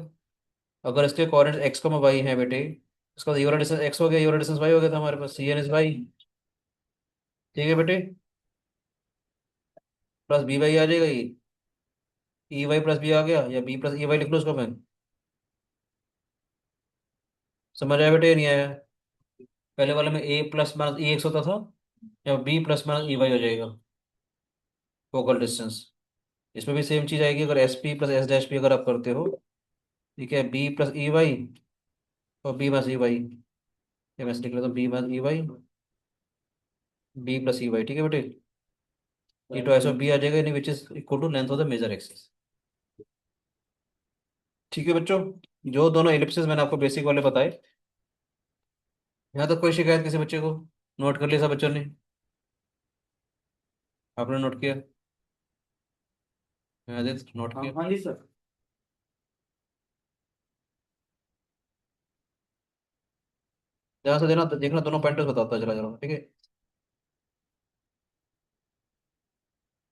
अगर इसके कोऑर्डिनेट्स एक्स कॉमा वाई है बेटे, इसका ये वाला डिस्टेंस एक्स हो गया, ये वाला डिस्टेंस वाई हो गया था हमारे पास, सी एन इज वाई। ठीक है बेटे, प्लस बी वाई आ जाएगा ये, ई वाई प्लस बी आ गया, या बी प्लस ई वाई लिख लो उसको मैं। समझ आया बेटे या नहीं आया? पहले वाले में a plus minus e x होता था, या b plus minus e y हो जाएगा, फोकल डिस्टेंस। इसमें भी सेम चीज आएगी, अगर S P plus S dash P अगर आप करते हो। ठीक है, बी प्लस ई वाई और बी माइनस ई वाई, या मैं ऐसे लिख लेता हूँ b minus e y, b plus e y. ठीक है बेटे, ये ट्वाइस ऑफ बी आ जाएगा, यानी which is equal to length of the major axis. ठीक है बच्चों, जो दोनों एलिप्सिस मैंने आपको बेसिक वाले बताए, यहाँ तक कोई शिकायत किसी बच्चे को? नोट कर लिया सब बच्चों ने? आपने नोट किया? आदित्य नोट हाँ किया? हाँ जी सर। ध्यान से देना, देखना दोनों पॉइंटर्स बताता चला जा रहा हूँ, ठीक है।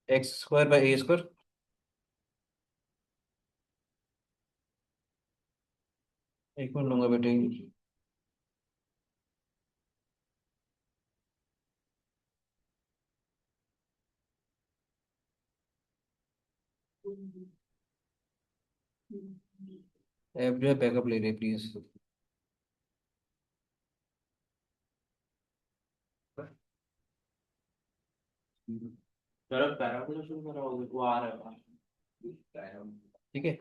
X square by a square, एक मिनट लूंगा बेटे। ऐप जो है बैकअप ले ले प्लीज। चलो पैरामीटर शुरू करो, वो आ रहा है। ठीक है,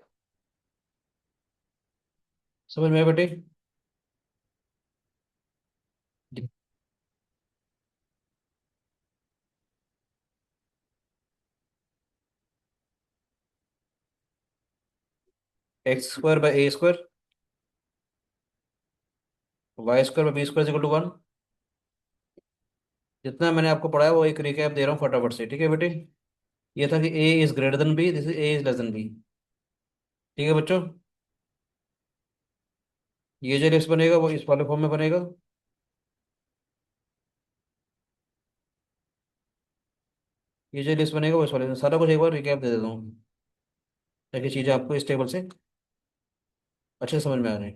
समझ में आया बेटे? X square by a square, y square by b square equal to 1। जितना मैंने आपको पढ़ाया वो एक रिकैप दे रहा हूँ फटाफट से, ठीक है बेटे। ये था कि a is greater than b, this is a is less than b. ठीक है बच्चों, ये जो लिस्ट बनेगा वो इस वाले फॉर्म में बनेगा। ये जो लिस्ट बनेगा वो इस वाले में, सारा कुछ एक बार रिकैप दे देता हूँ, ताकि चीज़ें आपको इस टेबल से अच्छे से समझ में आ रही।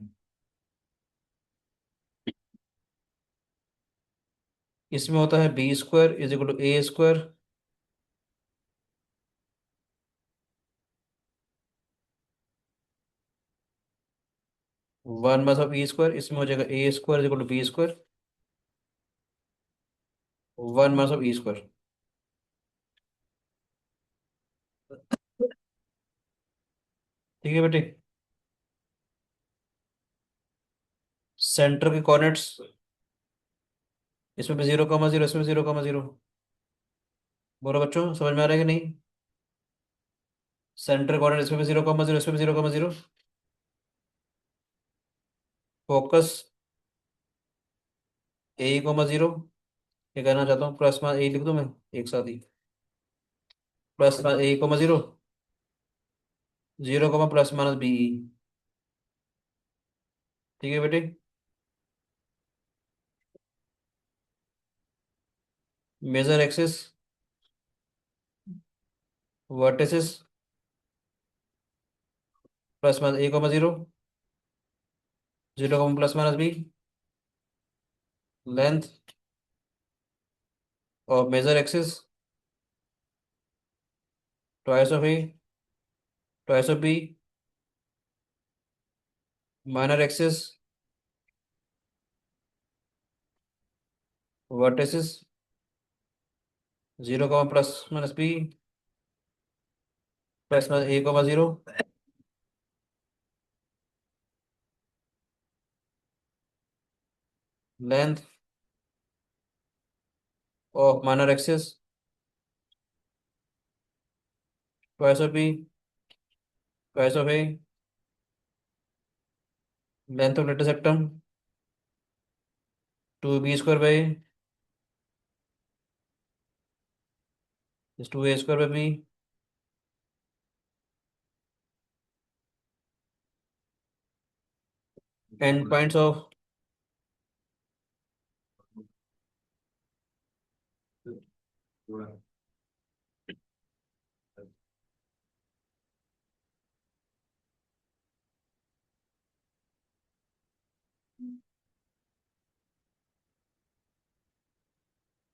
इसमें होता है b square is equal to a square, one minus of e square. इसमें हो जाएगा a square is equal to b square, one minus of e square. ठीक है बेटे, सेंटर के कोऑर्डिनेट्स, इसमें भी 0,0, इसमें 0,0। बोलो बच्चों, समझ में आ रहा है कि नहीं? सेंटर कोऑर्डिनेट इसमें भी 0,0, इसमें भी 0,0। फोकस ए, 0। ये कहना चाहता हूँ, प्लस माइनस ए लिख दूं मैं एक साथ ही, plus a, 0, 0, plus minus b. ठीक है बेटे, major axis, vertices, plus minus a, 0, 0, plus minus b, length और major axis, twice of a, twice of b, minor axis, vertices, 0, plus minus b, plus minus a, 0, length of minor axis, twice of b, twice of a, length of latus rectum, two b square by two a square by B, and points of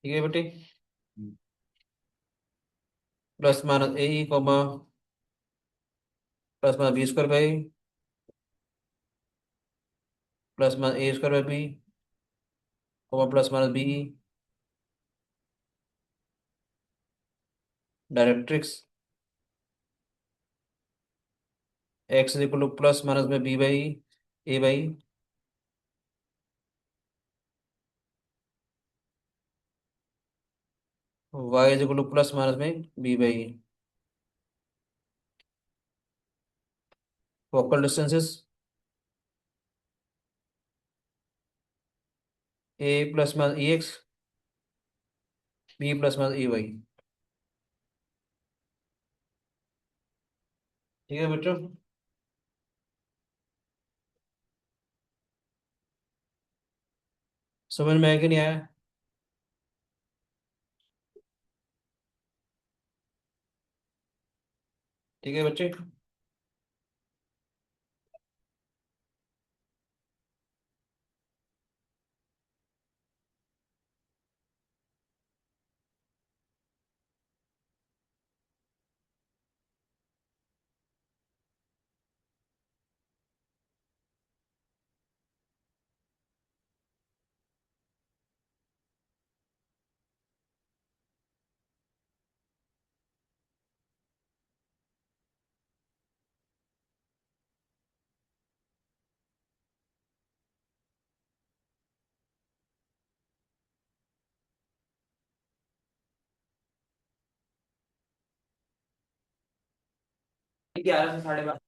ठीक है बेटे, plus minus a comma plus minus b square by plus minus a square by b comma plus minus b, directrix x is equal to plus minus में b by a by y is equal to plus minus में b by focal distances a plus minus e x, b plus minus e y. ठीक है बच्चों, समझ में आया कि नहीं आया? ठीक है बच्चे, ग्यारह से साढ़े बारह।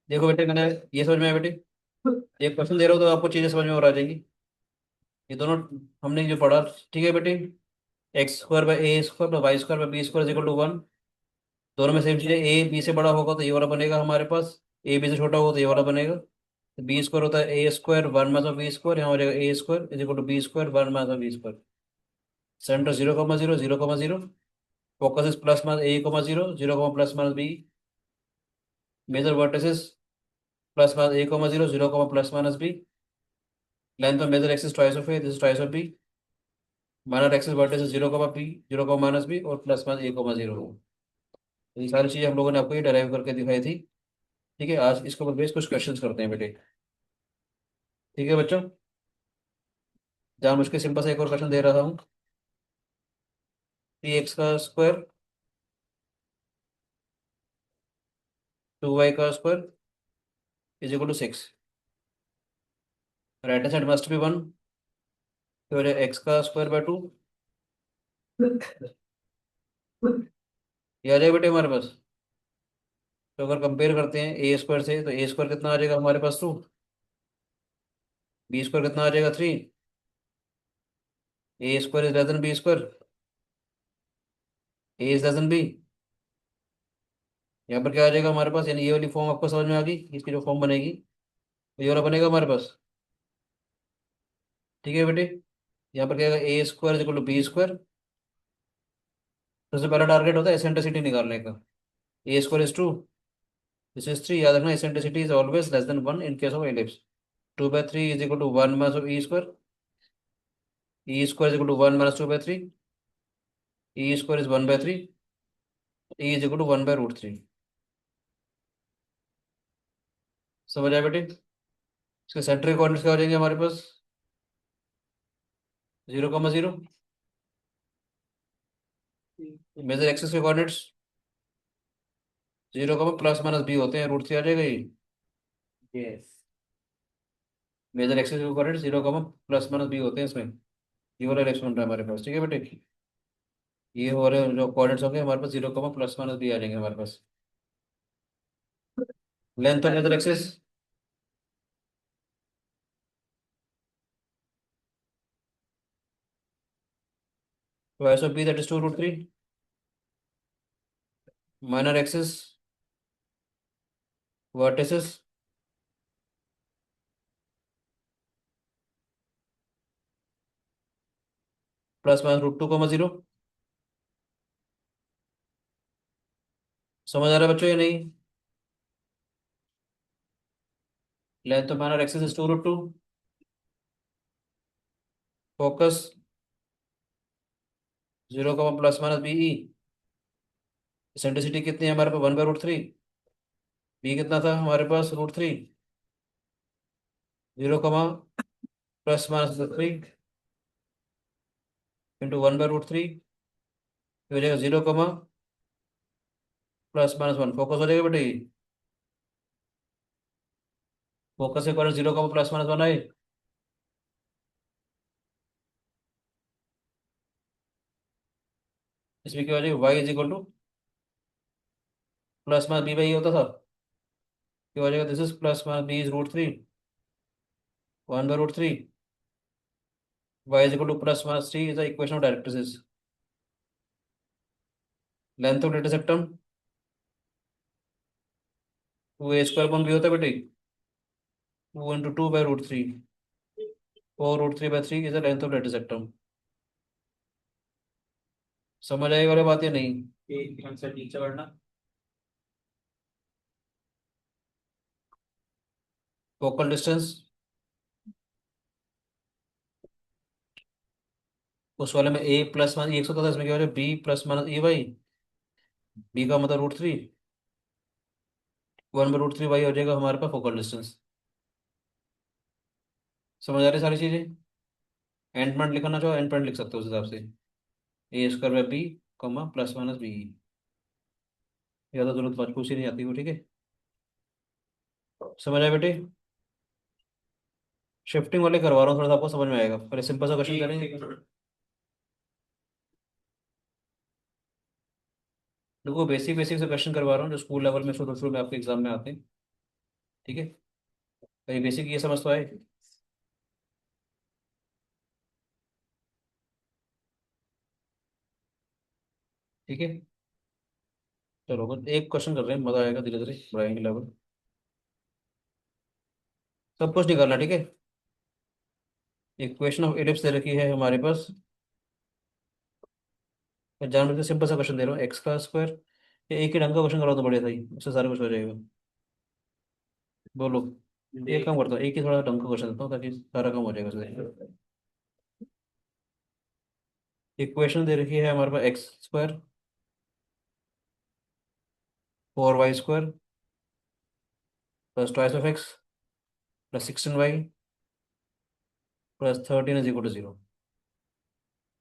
देखो बेटे मैंने ये समझ में आया बेटे, एक क्वेश्चन दे रहा हूँ तो आपको चीजें समझ में और आ जाएंगी। ये दोनों हमने जो पढ़ा, ठीक है बेटे, x square by a square by y square by b square equal to one, दोनों में सेम चीज़ है। ए बी से बड़ा होगा तो ये वाला बनेगा हमारे पास, ए बी से छोटा होगा तो ये वाला बनेगा। बी स्क्वायर होता है a square one minus b square, यहाँ हो जाएगा a square is equal to b square one minus b square. Centre zero comma zero, zero comma zero, focus is plus minus a comma zero, zero comma plus minus b, major vertices plus minus a comma zero, zero comma plus minus b, length of major axis twice of a, this is twice of b, minor axis vertices zero comma b, zero comma minus b और plus minus a comma zero. ये सारी चीज़ें हम लोगों ने आपको ये derive करके दिखाई थी। ठीक है, आज इसके ऊपर बेस कुछ क्वेश्चंस करते हैं बेटे। ठीक है बच्चों, जहाँ मुझके सिंपल सा एक और क्वेश्चन दे रहा हूँ, थ्री एक्स का स्क्वायर टू वाई का square is equal to six, right hand side must be one, तो एक्स का स्क्वायर बाय टू, ये आ जाएगा बेटे हमारे पास। तो अगर कंपेयर करते हैं ए स्क्वायर से, तो ए स्क्वायर कितना आ जाएगा हमारे पास टू, बी स्क्वायर कितना आ जाएगा three, a square is less than b square, a is less than b. यहाँ पर क्या आ जाएगा हमारे पास, यानी ये वाली फॉर्म आपको समझ में आ गई, इसकी जो फॉर्म बनेगी तो ये वाला बनेगा हमारे पास। ठीक है बेटे, यहाँ पर क्या आएगा, a square is equal to b square. सबसे पहला टारगेट होता है एसेंट्रिसिटी निकालने का। A square is two, this is three, याद रखना eccentricity is always less than one in case of ellipse. Two by three is equal to one minus of e square, e square is equal to one minus two by three, e square is one by three, e is equal to one by root three. समझ आया बेटे? इसके centric coordinates क्या हो जाएंगे हमारे पास, zero comma zero, major axis के coordinates zero comma plus minus b होते हैं, रूट थ्री आ जाएगा ये। यस। मेजर एक्सिस के कोऑर्डिनेट 0, ± b होते हैं इसमें। ये वाला एक्सपेरिमेंट है हमारे पास, ठीक है बेटे। ये हो रहे जो कोऑर्डिनेट्स होंगे हमारे पास 0, ± b आ जाएंगे हमारे पास। Length of major axis, twice of b that is 2√3। Minor axis, vertices, ±√2, 0। समझ आ रहा है बच्चों या नहीं? Length of minor axis is 2√2। Focus 0, ±be। Eccentricity कितनी है हमारे पास? 1/√3। बी कितना था हमारे पास? √3। 0, ±3 × 1/√3 हो जाएगा 0, ±1। फोकस हो जाएगा बेटे। फोकस से कॉर्नर 0, ±1 आए। इसमें क्या हो जाएगा? y is equal to ±b/e होता था। क्या हो जाएगा? This is ±b is √3, 1/√3। y is equal to +-3 is the equation of directrix. Length of डेटा सेप्टम 2a² होता है बेटे। 2 × 2/√3, 4√3/3 इज द लेंथ ऑफ डेटा सेप्टम। समझ आएगी वाली बात या नहीं? एक आंसर नीचे बढ़ना। फोकल डिस्टेंस उस वाले में a ± एक सौ था, इसमें क्या हो जाएगा? b ± बी का मतलब √3, 1/√3 वाई हो जाएगा हमारे पास फोकल डिस्टेंस। समझ आ रही सारी चीजें? एंड पॉइंट लिखना चाहो एंड पॉइंट लिख सकते हो उस हिसाब से। a²/b, ±b। ज़्यादा जरूरत पूछी नहीं आती वो, ठीक है। समझ आया बेटे? शिफ्टिंग वाले करवा रहा हूँ, थोड़ा सा आपको समझ में आएगा। पहले सिंपल सा क्वेश्चन करेंगे। देखो बेसिक बेसिक से क्वेश्चन करवा रहा हूँ जो स्कूल लेवल में शुरू शुरू में आपके एग्जाम में आते हैं, ठीक है। तो ये बेसिक ये समझ तो आए। ठीक है, चलो बस एक क्वेश्चन कर रहे हैं, मजा आएगा, धीरे धीरे बढ़ाएंगे लेवल। सब कुछ नहीं करना, ठीक है। इक्वेशन ऑफ एलिप्स दे रखी है हमारे पास। मैं जानबूझ के सिंपल सा क्वेश्चन दे रहा हूँ, x² ये एक ही ढंग का क्वेश्चन करो तो बढ़िया था ही, उससे सारा कुछ हो जाएगा। बोलो। एक काम करता हूँ, एक ही थोड़ा ढंग का क्वेश्चन देता हूँ ताकि सारा काम हो जाएगा उससे। इक्वेशन दे रखी है हमारे पास x² 4y² +2x +16y +13 = 0।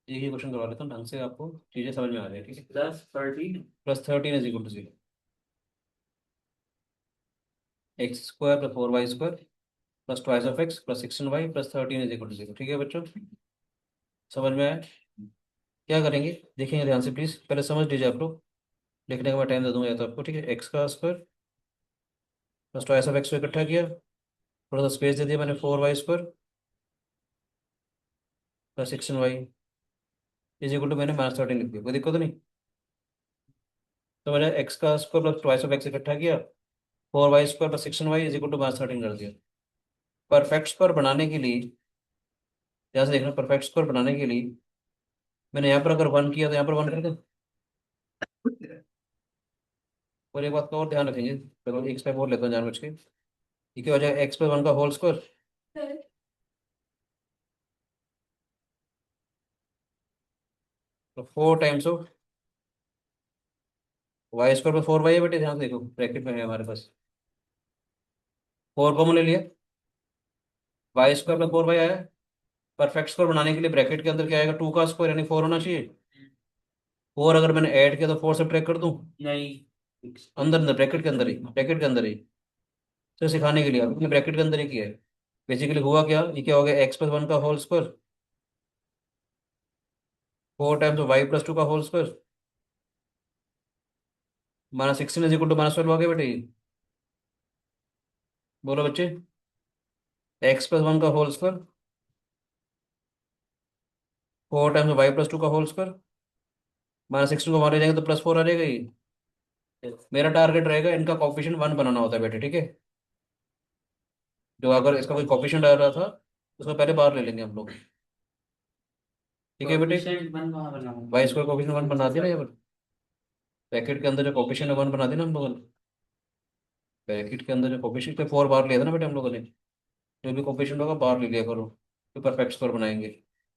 एक ही क्वेश्चन करवा लेता हूँ ढंग से, आपको चीजें समझ में आ जाए, ठीक है। +13। +13 = 0। x² +4y² +2x +16y +13 = 0, ठीक है बच्चों। समझ में आया? क्या करेंगे देखेंगे ध्यान से प्लीज, पहले समझ लीजिए आप लोग। लिखने का मैं टाइम दे दूंगा या तो आपको, ठीक है। x² +2x को इकट्ठा किया, थोड़ा सा स्पेस दे दिया मैंने, 4y² +16y मैंने -13 लिख दिया, कोई दिक्कत तो नहीं? तो मैंने x² +2x इकट्ठा किया, 4y² +16y -13 कर दिया। परफेक्ट स्क्वायर बनाने के लिए, ध्यान से देखना, परफेक्ट स्क्वायर बनाने के लिए मैंने यहाँ पर अगर 1 किया तो यहाँ पर 1 कर दो। और एक बात का और ध्यान रखेंगे, चलो एक स्टेप और लेता हूँ जानबूझ के। ठीक है, हो जाएगा x+1 का होल स्क्वायर तो 4 टाइम्स y² पे 4y है बेटे, ध्यान से देखो ब्रैकेट में है हमारे पास। 4 कॉमन ले लिया, y² पे 4y आया। परफेक्ट स्क्वायर बनाने के लिए ब्रैकेट के अंदर क्या आएगा? 2 का स्क्वायर यानी 4 होना चाहिए। 4 अगर मैंने ऐड किया तो 4 से ट्रैक कर दूं? नहीं। अंदर अंदर ब्रैकेट के अंदर ही, ब्रैकेट के अंदर ही। तो सिखाने के लिए आपने ब्रैकेट के अंदर ही किया है, बेसिकली हुआ क्या, ये क्या हो गया, एक्स प्लस वन का whole square 4 times y plus 2 का whole square -16 is equal to -12 हो गया बेटे ये। बोलो बच्चे, एक्स प्लस वन का whole square 4 times y plus 2 का होल स्क्वायर -16 को मारे जाएंगे तो +4 आ जाएगा ये। मेरा टारगेट रहेगा इनका कॉफिशिएंट 1 बनाना होता है बेटे, ठीक है। जो अगर इसका कोई कॉफिशिएंट आ रहा था उसको पहले बाहर ले लेंगे हम लोग, ठीक है बेटे। कोएफिशिएंट 1 कहाँ बनाऊंगा? वाई स्क्वायर कॉफिशिएंट 1 बना दिया ना यहाँ पर, ब्रैकेट के अंदर जो कॉफिशिएंट 1 बना दिया ना हम लोगों ने, ब्रैकेट के अंदर जो कॉफिशिएंट पे 4 बाहर लिया था ना बेटे हम लोगों ने, जो भी कॉफिशिएंट होगा बाहर ले लिया करो, तो परफेक्ट स्क्वायर बनाएंगे।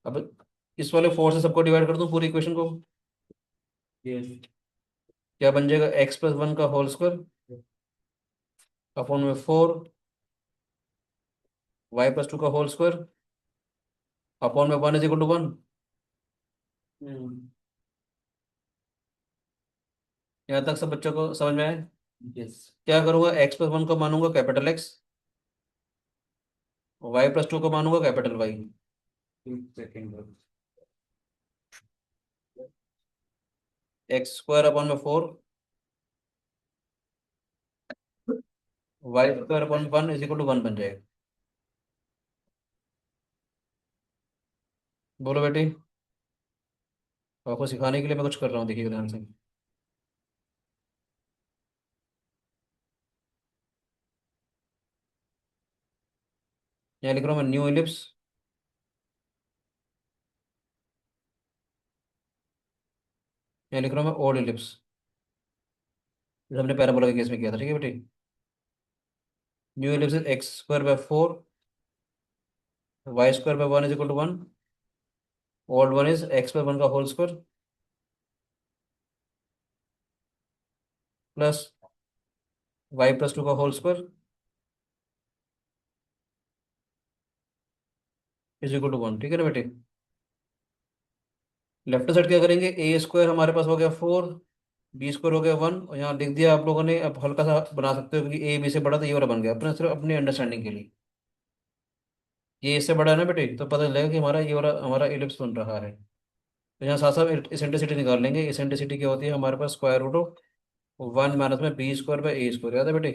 अब इस वाले 4 से सबको डिवाइड कर दूं पूरी इक्वेशन को, यस। क्या बन जाएगा, एक्स प्लस वन का होल स्क्वायर अपॉन में 4 y+2 का होल स्क्वायर अपॉन में 1 इज इक्वल टू 1। हम्म। यहाँ तक सब बच्चों को समझ में आए। यस। क्या करूंगा, एक्स प्लस वन को मानूंगा कैपिटल एक्स, y+2 को मानूंगा कैपिटल वाई। एक सेकंड। एक्स स्क्वायर अपॉन में 4 y² upon 1 is equal to 1 बन जाएगा। बोलो बेटी, आपको सिखाने के लिए मैं कुछ कर रहा हूँ, देखिए ध्यान से। यहाँ लिख रहा हूँ मैं न्यू इलिप्स, यहाँ लिख रहा हूँ मैं ओल्ड इलिप्स, जो हमने पैराबोला के केस में किया था, ठीक है बेटी। New ellipse is x² by 4 y² by 1 is equal to 1, old one is x+1 का होल स्क्वायर प्लस y+2 का whole square is equal to 1, ठीक है ना बेटे। लेफ्ट साइड क्या करेंगे, ए स्क्वायर हमारे पास हो गया 4, बी स्क्वायर हो गया 1, और यहाँ लिख दिया आप लोगों ने। अब हल्का सा बना सकते हो क्योंकि ए बी से बड़ा, तो ये वाला बन गया अपने, सिर्फ अपनी अंडरस्टैंडिंग के लिए। ये इससे बड़ा है ना बेटे, तो पता चलेगा कि हमारा ये वाला हमारा इलिप्स बन रहा है। तो यहाँ साथ साथ इसेंट्रिसिटी निकाल लेंगे। इसेंट्रिसिटी क्या होती है हमारे पास, स्क्वायर रूट ऑफ 1 माइनस में b² बाय a², याद है बेटे,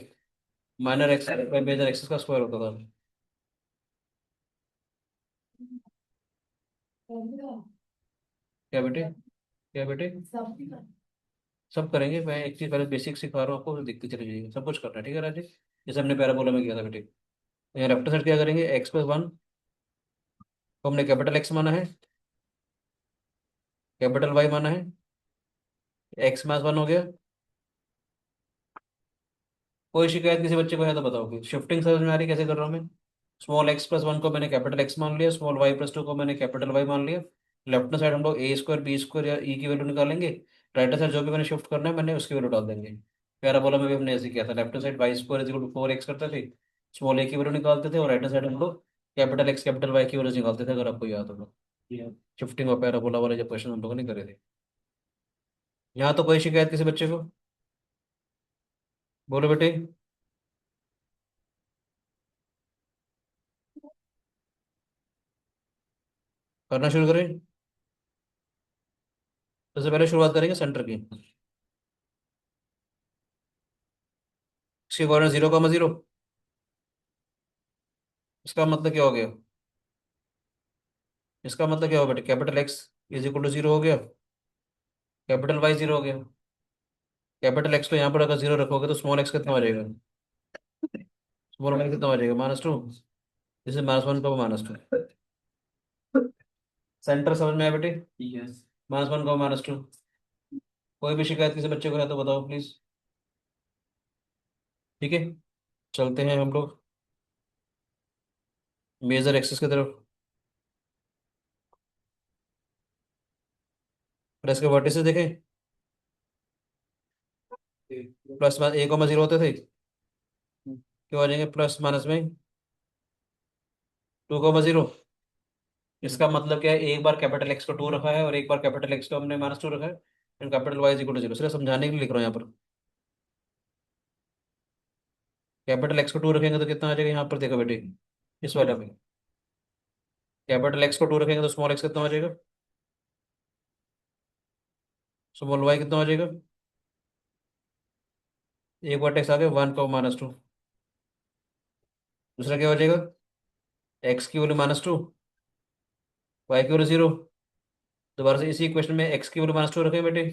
minor x by major axis का स्क्वायर होता था। क्या बेटे, क्या बेटे, सब करेंगे। मैं एक चीज़ पहले बेसिक सिखा रहा हूँ आपको, फिर दिखती चली जाएगी, सब कुछ करना है, ठीक है राजेश। जैसे हमने पैराबोला में किया था बेटे। तो यहाँ लेफ्ट साइड क्या करेंगे, x+1 को हमने कैपिटल एक्स माना है, कैपिटल वाई माना है, x-1 हो गया। कोई शिकायत किसी बच्चे को है तो बताओ, कि शिफ्टिंग समझ में आ रही है कैसे कर रहा हूँ मैं। स्मॉल x+1 को मैंने कैपिटल एक्स मान लिया, स्मॉल y+2 को मैंने कैपिटल वाई मान लिया। लेफ्ट साइड हम लोग a² b² या e की वैल्यू निकालेंगे। राइट साइड जो भी मैंने शिफ्ट करना है मैंने उसकी वैल्यू डाल देंगे। पैराबोला में भी हमने ऐसे किया था, लेफ्ट साइड y² = 4x करते थे, स्मॉल a की वैल्यू निकालते थे, और राइट साइड हम लोग कैपिटल एक्स कैपिटल वाई की वैल्यू निकालते थे, अगर आपको याद होगा। शिफ्टिंग और पैराबोला वाले जो क्वेश्चन हम लोगों ने करे थे। यहाँ तो कोई शिकायत किसी बच्चे को, बोलो बेटे। करना शुरू करें। सबसे पहले शुरुआत करेंगे सेंटर की। इसके कोऑर्डिनेट 0,0, इसका मतलब क्या हो गया, इसका मतलब क्या हो बेटे, capital x is equal to 0 हो गया, कैपिटल वाई 0 हो गया। कैपिटल एक्स को यहाँ पर अगर 0 रखोगे तो स्मॉल एक्स कितना हो जाएगा, स्मॉल वाई कितना हो जाएगा, -2। जैसे -1 का वो -2। सेंटर समझ में आया बेटे, यस। -1 का -2। कोई भी शिकायत किसी बच्चे को है तो बताओ प्लीज, ठीक है। चलते हैं हम लोग मेजर एक्सिस की तरफ। और इसके वर्टिसेस देखें, +a,0 होते थे, क्यों आ जाएंगे प्लस माइनस में 2,0। इसका मतलब क्या है, एक बार कैपिटल एक्स को 2 रखा है और एक बार कैपिटल एक्स को हमने -2 रखा है, and capital Y is equal to 0। सिर्फ समझाने के लिए लिख रहा हूँ यहाँ पर। कैपिटल एक्स को 2 रखेंगे तो कितना आ जाएगा यहाँ पर, देखो बेटे, इस वाले में कैपिटल एक्स को टू रखेंगे तो स्मॉल एक्स कितना हो जाएगा, स्मॉल वाई कितना हो जाएगा, एक वर्टेक्स आ गया 1 को -2। दूसरा क्या हो जाएगा, एक्स की वैल्यू -2, वाई की वैल्यू 0। दोबारा से इसी इक्वेशन में एक्स की वैल्यू -2 रखें बेटे,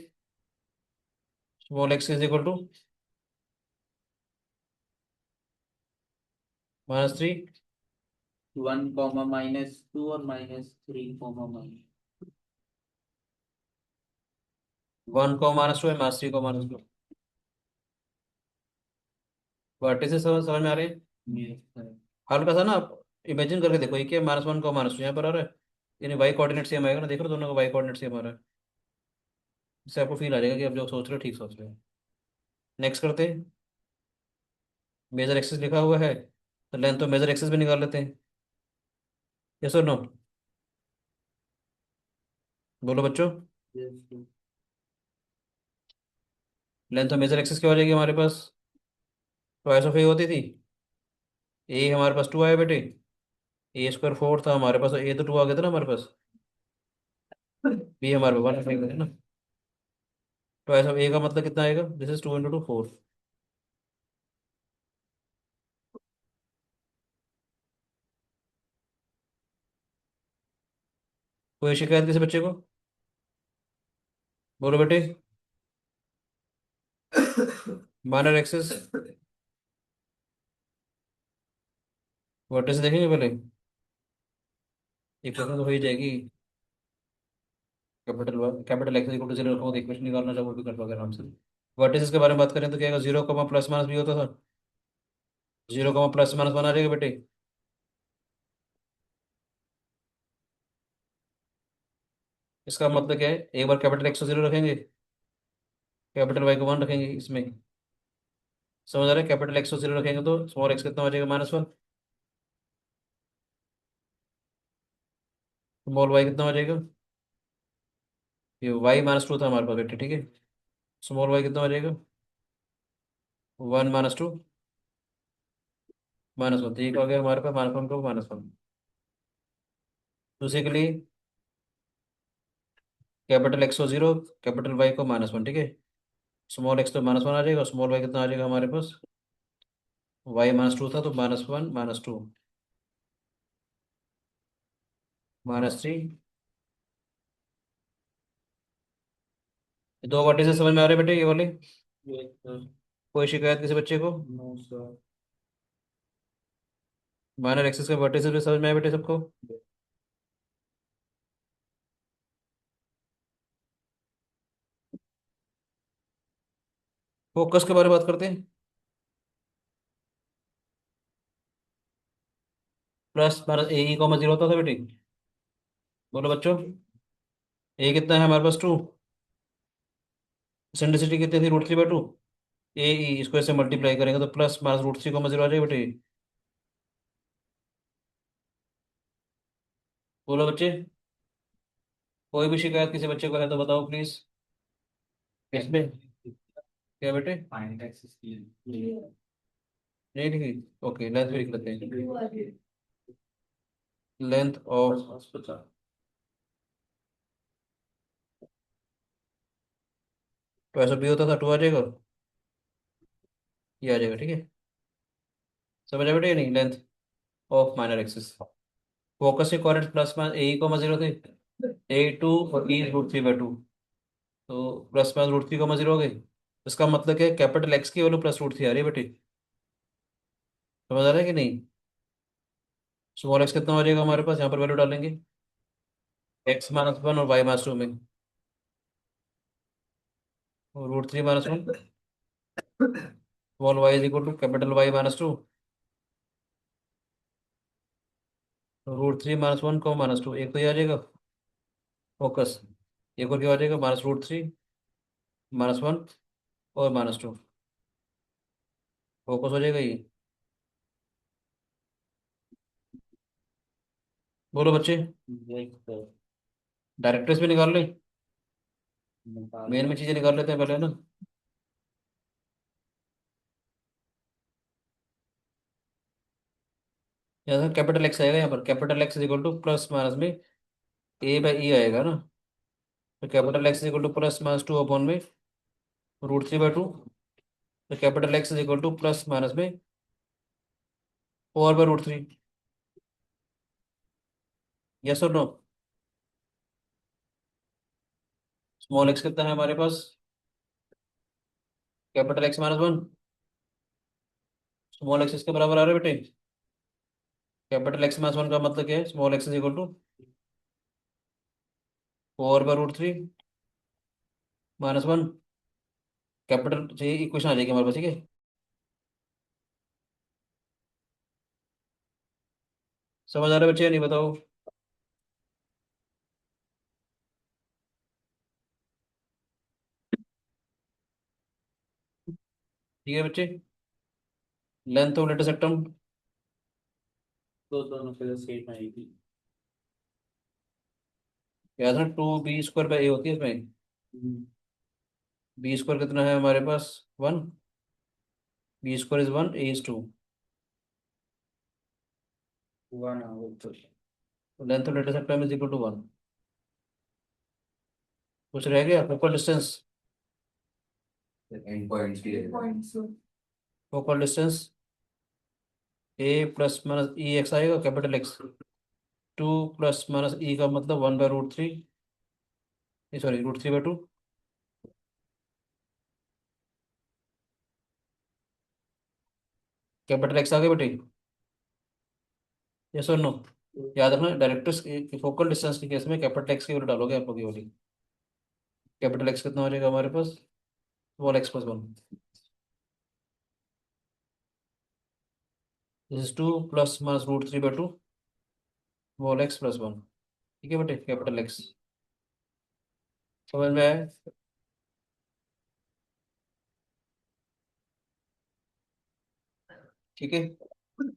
small x is equal to -3, 1, -2 और -3, वन को -2 है, -3 को -2। वर्टिसेस समझ समझ में आ रही है। -2। हल्का सा ना आप इमेजिन करके देखो, ये क्या, -1 को -2 यहाँ पर आ रहा है, यानी वाई कोऑर्डिनेट सेम आएगा ना, देख रहे हो दोनों का वाई कोऑर्डिनेट सेम आ रहा है। इससे आपको फील आ जाएगा कि आप जो सोच रहे हो ठीक सोच रहे हो। नेक्स्ट करते हैं, मेजर एक्सिस लिखा हुआ है तो लेंथ तो मेजर एक्सिस भी निकाल लेते हैं, यस और नो, बोलो बच्चों। लेंथ तो मेजर एक्सिस क्या हो जाएगी हमारे पास, ट्वाइस ऑफ ए होती थी, ए हमारे पास 2 आया बेटे, A² 4 था हमारे पास, ए तो 2 आ गया था ना हमारे पास, बी हमारे पास 1 है ना। ट्वाइस ऑफ ए का मतलब कितना आएगा, दिस इज 2 × 2 4। कोई शिकायत किसी बच्चे को, बोलो बेटे। माइनर एक्सेस वर्टिस देखेंगे पहले, इक्वेशन तो हो ही जाएगी, कैपिटल एक्स इक्वल टू 0 रखो, इक्वेशन निकालना चाहो वो भी कर पाओगे आराम से। वर्टिस के बारे में बात करें तो क्या आएगा, 0, ± भी होता था, 0, ±1 आ जाएगा बेटे। इसका मतलब क्या है, एक बार कैपिटल एक्स को 0 रखेंगे, कैपिटल वाई को 1 रखेंगे इसमें, समझ आ रहा है, कैपिटल एक्स को 0 रखेंगे तो स्मॉल एक्स कितना हो जाएगा, -1, स्मॉल वाई कितना हो जाएगा, ये वाई -2 था हमारे पास बेटे, ठीक है, स्मॉल वाई कितना हो जाएगा, 1 - 2 -1, तो ये क्या हो गया हमारे पास, -1 को -1। तो उसी के लिए कैपिटल एक्स को 0, कैपिटल वाई को -1, ठीक है, स्मॉल एक्स तो -1 आ जाएगा, स्मॉल वाई कितना आ जाएगा हमारे पास, वाई -2 था तो -1 -2 -3। दो वर्टिसेस समझ में आ रहे हैं बेटे ये वाले, कोई शिकायत किसी बच्चे को, नो सर। माइनर एक्सिस के वर्टिसेस भी समझ में आए बेटे सबको। फोकस के बारे में बात करते हैं, +-, होता था बेटे, बोलो बच्चों, ए कितना है हमारे पास 2, सेंट्रिसिटी कितनी थी, √3/2, ए ई इसको ऐसे मल्टीप्लाई करेंगे तो +-√3, आ जाएगा बेटे, बोलो बच्चे, कोई भी शिकायत किसी बच्चे को है तो बताओ प्लीज। इसमें क्या बेटे, फाइंड एक्सिस की नहीं ठीक, ओके लेंथ भी लिख लेते हैं, लेंथ ऑफ, बस 50। तो ऐसा भी होता था 2 आ जाएगा, ये आ जाएगा, ठीक है, समझ आ बेटे, नहीं length of minor axis, focus के कोऑर्डिनेट +-, 0 थे, A2 और E √3/2, तो +-√3, 0 हो गई, इसका मतलब क्या है, कैपिटल एक्स की वैल्यू +√3 आ रही है बेटी, समझ आ रहा है कि नहीं, स्मॉल एक्स कितना हो जाएगा हमारे पास, यहाँ पर वैल्यू डालेंगे, x-1 और y-2 में, √3 - 1, small y is equal to capital Y-2, √3 - 1 को -2, एक तो ये आ जाएगा फोकस, एक और क्या आ जाएगा, -√3 -1 और -2, फोकस हो जाएगा ये, बोलो बच्चे, डायरेक्टर्स भी निकाल लें, मेन में चीज़ें निकाल लेते हैं पहले ना। यहाँ कैपिटल एक्स आएगा, यहाँ पर capital x is equal to plus minus में ए बाई ई आएगा ना। तो capital x is equal to plus minus two upon में √3/2। तो capital x is equal to plus minus में 4/√3। यस और नो? स्मॉल एक्स कितना है हमारे पास? Capital x -1। स्मॉल एक्स इसके बराबर आ रहा है बेटे। कैपिटल एक्स -1 का मतलब क्या है? Small x is equal to 4/√3 -1। Capital चाहिए, इक्वेशन आ जाएगी हमारे पास, ठीक है। समझ आ रहा है बच्चे या नहीं, बताओ। ठीक है बच्चे। लेंथ ऑफ लेटर सेक्टम तो दोनों से सेम आएगी। याद है, 2b² होती है इसमें। b² कितना है हमारे पास? 1। b² is 1, a is 2। One hour तो length of latus rectum is equal to 1। कुछ रह गया? Focal distance. एंड पॉइंट्स भी है। Focal distance a plus minus e x आएगा, कैपिटल एक्स। 2 प्लस माइनस ई का मतलब 1/√3, सॉरी √3/2। कैपिटल एक्स आ गया बेटे। यस और नो? याद रखना, डायरेक्टर्स की फोकल डिस्टेंस के केस में कैपिटल एक्स की वैल्यू डालोगे आप लोग ये वाली। कैपिटल एक्स कितना हो जाएगा हमारे पास? Small x +1। This is 2 plus minus √3/2, small x +1। ठीक है बेटे, कैपिटल एक्स। समझ में आया? ठीक है।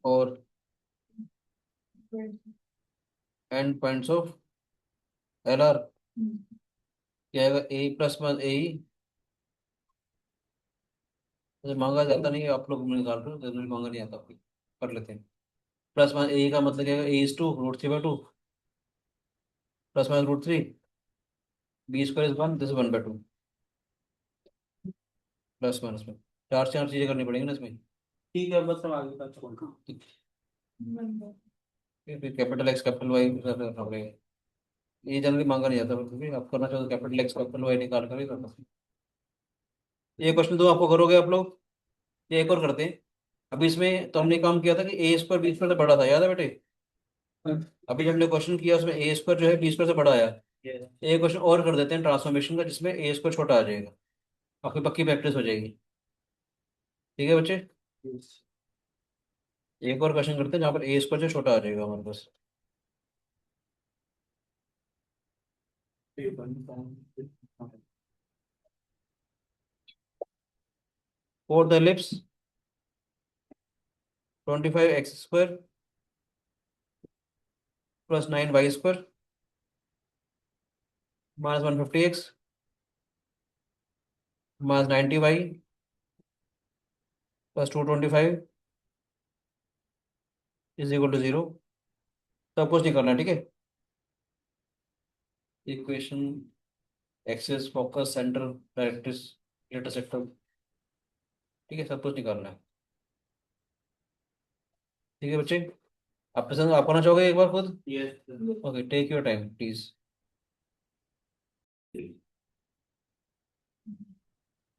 और एंड पॉइंट्स ऑफ LR क्या आएगा? ए प्लस माइनस ए। मांगा जाता नहीं है, आप लोग निकाल रहे हो, जनरली मांगा नहीं आता आपको। कर लेते हैं। प्लस माइनस ए का मतलब क्या है? A is 2 √3/2 plus minus √3। b² is 1, this 1/2। Plus minus में चार चार चीजें करनी पड़ेंगी ना इसमें। ठीक है, बस हम आगे का छोड़ना। फिर कैपिटल एक्स कैपिटल वाई करना पड़ेगा। ये जनरली मांगा नहीं जाता, क्योंकि आप करना चाहो तो कैपिटल एक्स कैपिटल वाई निकाल कर ही करना। ये क्वेश्चन तो आपको करोगे आप लोग। ये एक और करते हैं। अभी इसमें तो हमने काम किया था कि a² b² से बड़ा था, याद है बेटे? अभी जब हमने क्वेश्चन किया उसमें a² जो है b² से बड़ा आया। एक क्वेश्चन और कर देते हैं ट्रांसफॉर्मेशन का, जिसमें a² छोटा आ जाएगा। आपकी पक्की प्रैक्टिस हो जाएगी। ठीक है बच्चे। एक और क्वेश्चन करते हैं जहाँ पर a² जो छोटा आ जाएगा हमारे पास। For the ellipse 25x² plus 9y² -150x -90y plus 225 is equal to 0। सब कुछ निकालना है, ठीक है। Equation, axis, focus, centre, directrix, data sector. ठीक है, सब कुछ निकालना है। ठीक है बच्चे। आप पसंद आप करना चाहोगे एक बार खुद? Yes. Okay, take your time please.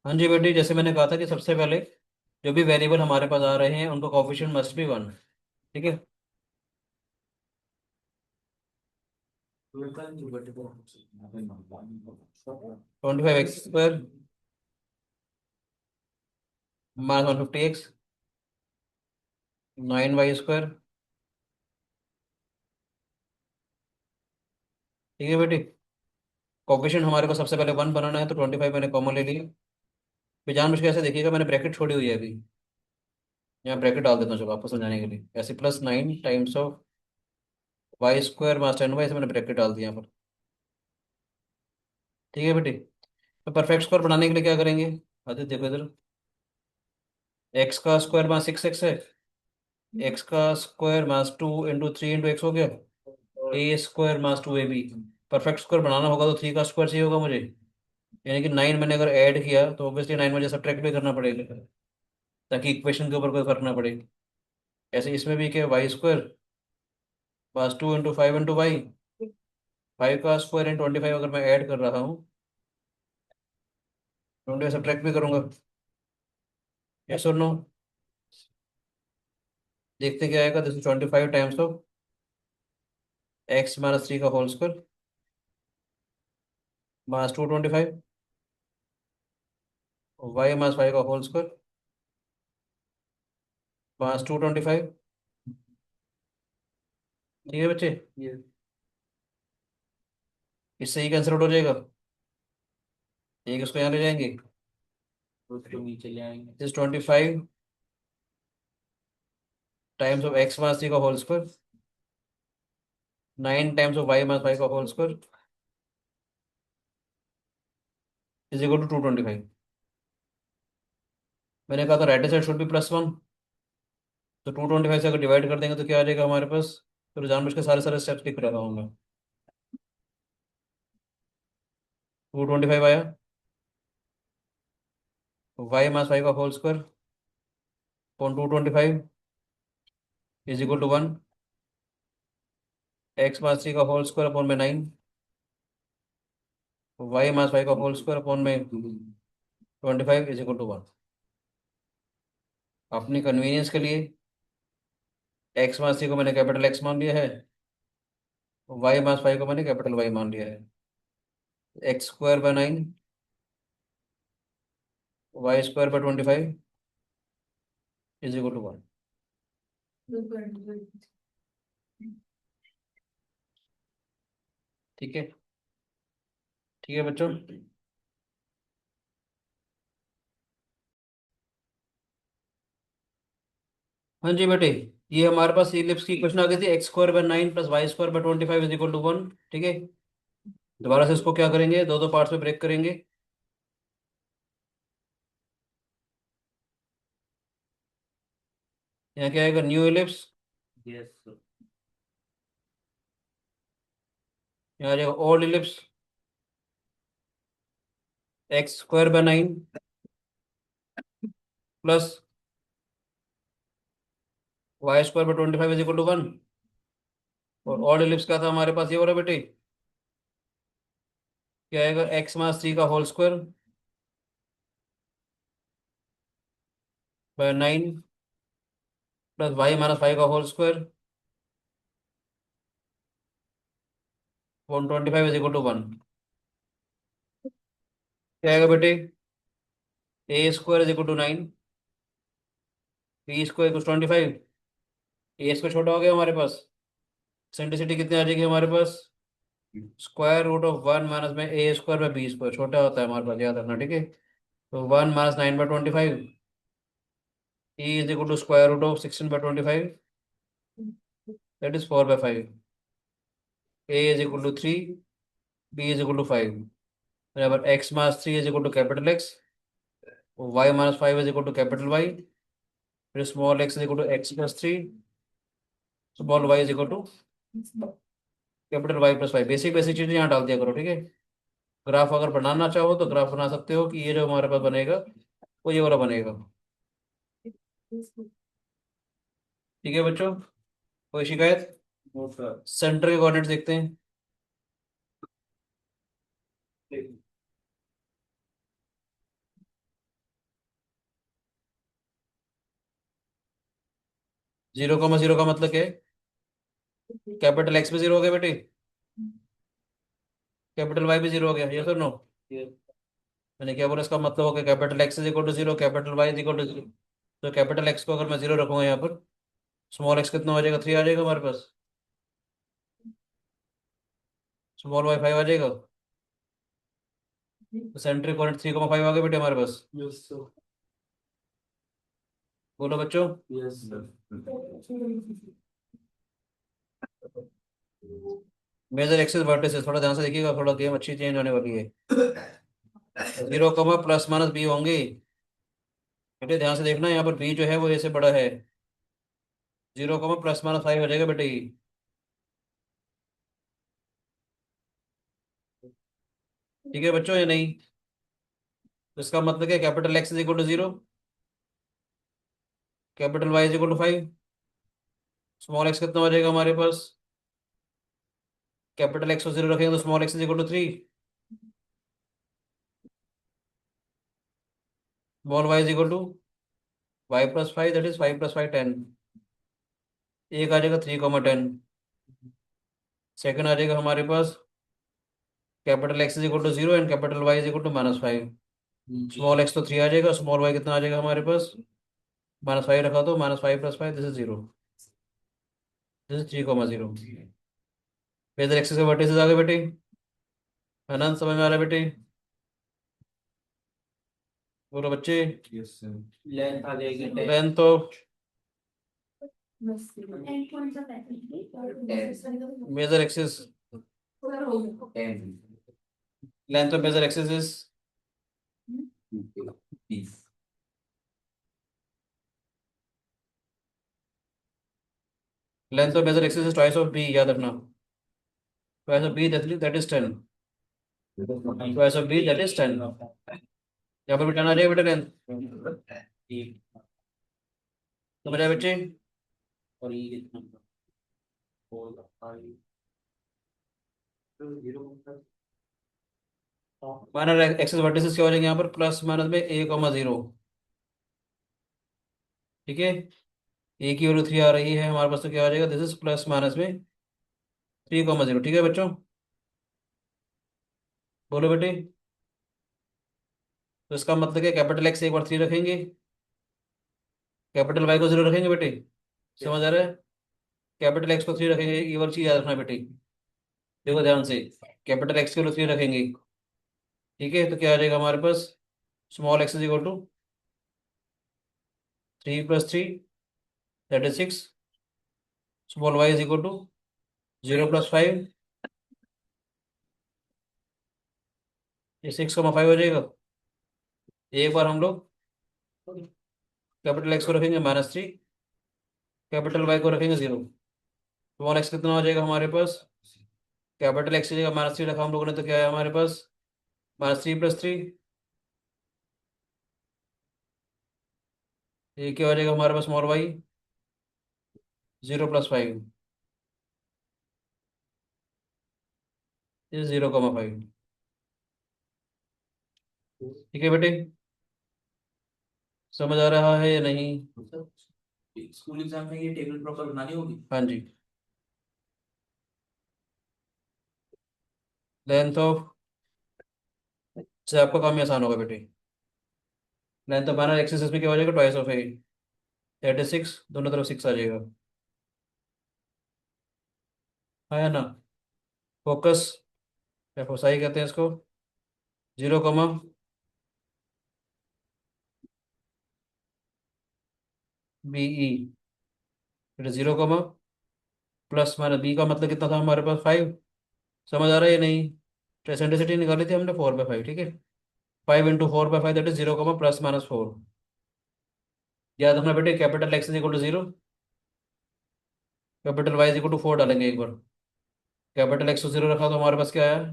हाँ जी बेटी, जैसे मैंने कहा था कि सबसे पहले जो भी वेरिएबल हमारे पास आ रहे हैं उनका कोफिशिएंट मस्ट बी 1। ठीक है। 25x² -150x 9y²। ठीक है बेटी। कोफिशिएंट हमारे को सबसे पहले 1 बनाना है, तो 25 मैंने कॉमन ले लिया। फिर जानबूझ के ऐसे देखिएगा, मैंने ब्रैकेट छोड़ी हुई है अभी। यहाँ ब्रैकेट डाल देता हूँ चलो आपको समझाने के लिए, ऐसे +9 टाइम्स ऑफ y² -10y, ऐसे मैंने ब्रैकेट डाल दिया यहाँ पर। ठीक है बेटी। तो परफेक्ट स्क्वायर बनाने के लिए क्या करेंगे? आदित्य देखो इधर। x² -6x है एक्स का स्क्वायर मास 2 × 3 × x हो गया, ए स्क्वायर मास 2ab। परफेक्ट स्क्वायर बनाना होगा तो 3 का स्क्वायर चाहिए होगा मुझे, यानी कि 9 मैंने अगर ऐड किया तो ऑब्वियसली 9 मुझे सब्ट्रैक्ट भी करना पड़ेगा, ताकि इक्वेशन के ऊपर कोई फर्क ना पड़े। ऐसे इसमें भी क्या, वाई स्क्वायर मास 2 × 5 × y, 5 का स्क्वायर इन 25 अगर मैं ऐड कर रहा हूँ, 20 सब्ट्रैक्ट भी करूंगा। यस और नो? देखते क्या आएगा, this is 25 times of x - 3 का होल स्क्वायर मास 225, y - 5 का होल स्क्वायर मास 225। ठीक है बच्चे, ये इससे ही कैंसिल आउट हो जाएगा, एक इसको यहाँ ले जाएंगे। उसको नीचे ले आएंगे। दिस 25 टाइम्स ऑफ x - 3 का whole square, 9 times of y - 5 का whole square is equal to 225। मैंने कहा था राइट साइड शुड बी +1, तो 225 से अगर डिवाइड कर देंगे तो क्या आ जाएगा हमारे पास। तो जानबूझ के सारे सारे स्टेप्स लिख रहा हूँ मैं। 225 आया, y - 5 का whole square upon 225 is equal to 1, x - 3 का होल स्क्वायर अपॉन में 9, y - 5 का होल स्क्वायर अपॉन में 25 इज इक्वल टू 1। अपनी कन्वीनियंस के लिए x - 3 को मैंने कैपिटल X मान लिया है, y - 5 को मैंने कैपिटल Y मान लिया है। x² / 9, y² / 25 is equal to 1। ठीक है, ठीक है बच्चों। हाँ जी बेटे, ये हमारे पास इलिप्स की क्वेश्चन आ गई थी, x² / 9 + y² / 25 is equal to 1। ठीक है, दोबारा से इसको क्या करेंगे, दो दो पार्ट्स में ब्रेक करेंगे। यहाँ क्या आएगा, न्यू इलिप्स, यस। यहाँ आ जाएगा ओल्ड इलिप्स, x² / 9 प्लस y² / 25 इज इक्वल टू 1। और ओल्ड इलिप्स क्या था हमारे पास, ये वाला बेटे, क्या आएगा, x - 3 का whole square by 9 plus y - 5 का whole square upon 25 is equal to 1। क्या आएगा बेटे, a² is equal to 9, b² equal 25, a² छोटा हो गया हमारे पास, सेंट्रिसिटी कितनी आ जाएगी हमारे पास, √1 माइनस में a² / b², छोटा होता है हमारे पास, याद रखना। ठीक है, तो 1 - 9/25, e is equal to √16/25, that is 4/5, a is equal to 3, b is equal to 5। बराबर x - 3 is equal to capital X, y - 5 is equal to capital Y, फिर small x is equal to x + 3, small y is equal to capital Y + 5। Basic basic चीजें यहाँ डाल दिया करो। ठीक है, graph अगर बनाना चाहो तो ग्राफ बना सकते हो, कि ये जो हमारे पास बनेगा वो ये वाला बनेगा। ठीक है बच्चों, कोई शिकायत? No sir. सेंटर के कोऑर्डिनेट्स देखते हैं। (0, 0) का मतलब क्या है, कैपिटल X भी 0 हो गया बेटे, कैपिटल Y भी 0 हो गया, ये सर नो? मैंने क्या बोला, इसका मतलब हो गया capital X is equal to 0, capital Y is equal to 0। तो कैपिटल X को अगर मैं 0 रखूंगा यहाँ पर, स्मॉल x कितना हो जाएगा, 3 आ जाएगा हमारे पास, स्मॉल y 5 आ जाएगा। तो सेंट्रिक कोऑर्डिनेट 3,5 आ गए बेटे हमारे पास। Yes sir. बोलो बच्चों। Yes sir. Major axis vertices, थोड़ा ध्यान से देखिएगा, थोड़ा गेम अच्छी चेंज होने वाली है। 0, +- b होंगे बेटे, ध्यान से देखना, यहाँ पर b जो है वो a से बड़ा है, zero comma plus minus five हो जाएगा बेटे ये। ठीक है बच्चों या नहीं? तो इसका मतलब क्या, capital x is equal to zero, capital Y is equal to five, small x कितना हो जाएगा हमारे पास, कैपिटल एक्स को जीरो रखेंगे तो small x is equal to three, small y is equal to y plus five, that is five plus five ten, एक आ जाएगा थ्री कॉमा टेन। सेकेंड आ जाएगा हमारे पास capital x is equal to zero and capital Y is equal to minus five, small x तो three आ जाएगा, स्मॉल वाई कितना आ जाएगा हमारे पास, माइनस फाइव रखा तो minus five plus five, this is zero, this is three comma zero. Major axis के वर्टिसेस आ गए बेटे, अनंत समझ में आ रहा है बेटे? बोलो बच्चे। लेंथ आ जाएगी लेंथ तो major axis, length of major axis is, length of major axis is twice of b, याद रखना, twice of b that is ten, twice of b that is ten, यहाँ पर भी टेन आ जाएगा बेटा लेंथ। समझ आए बच्चे? और ये कितना four five zero minor axis vertices क्या हो जाएंगे यहाँ पर, प्लस माइनस में ए कॉमा जीरो। ठीक है, ए की वैल्यू थ्री आ रही है हमारे पास, तो क्या हो जाएगा, दिस इज प्लस माइनस में थ्री कॉमा जीरो। ठीक है बच्चों, बोलो बेटे। तो इसका मतलब क्या, कैपिटल एक्स एक बार थ्री रखेंगे, कैपिटल वाई को जीरो रखेंगे बेटे, समझ आ रहा है? कैपिटल एक्स को थ्री रखेंगे, ये वाली चीज याद रखना बेटे, देखो ध्यान से, कैपिटल एक्स के लिए थ्री रखेंगे। ठीक है, तो क्या आ जाएगा हमारे पास, small x is equal to three plus three that is six, small y is equal to zero plus five, ये सिक्स कमा फाइव हो जाएगा। एक बार हम लोग कैपिटल एक्स को रखेंगे माइनस थ्री, कैपिटल वाई को रखेंगे जीरो, स्मॉल एक्स कितना हो जाएगा हमारे पास, कैपिटल एक्स की जगह माइनस थ्री रखा हम लोगों ने, तो क्या है हमारे पास, माइनस थ्री प्लस थ्री, ये क्या हो जाएगा हमारे पास, small y zero plus five, ये जीरो कमा फाइव। ठीक है बेटे, समझ आ रहा है या नहीं? स्कूल एग्जाम में ये टेबल प्रॉपर बनानी होगी। हाँ जी, लेंथ ऑफ, से आपका काम ही आसान होगा बेटे, लेंथ ऑफ बैनर एक्सिस में क्या हो जाएगा, twice of a that is six, दोनों तरफ सिक्स आ जाएगा, है ना? फोकस या फोसाई कहते हैं इसको, zero comma b e, zero comma plus minus b का मतलब कितना था हमारे पास, फाइव, समझ आ रहा है या नहीं? ट्रेसेंटिसिटी निकाली थी हमने फोर बाई फाइव, ठीक है, five into four by five that is zero comma plus minus four. याद रखना बेटे, capital x is equal to zero, capital Y is equal to four डालेंगे एक बार, कैपिटल एक्स को जीरो रखा तो हमारे पास क्या आया,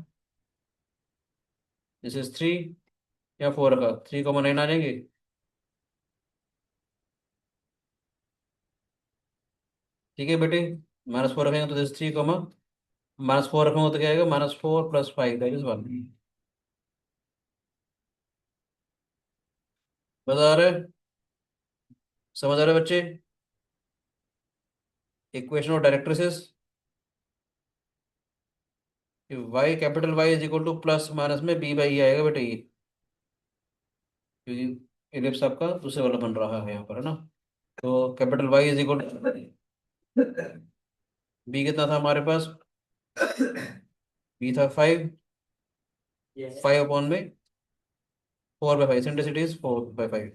दिस इज थ्री, या फोर रखा थ्री कॉमा नाइन आ जाएंगे। ठीक है बेटे, माइनस फोर रखेंगे तो this three comma, minus four रखेंगे तो क्या आएगा, minus four plus five that is one. बता रहे, समझ आ रहे बच्चे? Equation of directrices, y capital Y is equal to plus minus में बी बाई आएगा बेटे ये, क्योंकि एलिप्स आपका दूसरे वाला बन रहा है यहाँ पर, है ना? तो capital Y is equal b कितना था हमारे पास, बी था फाइव, फाइव अपॉन में four by five, eccentricity is four by five,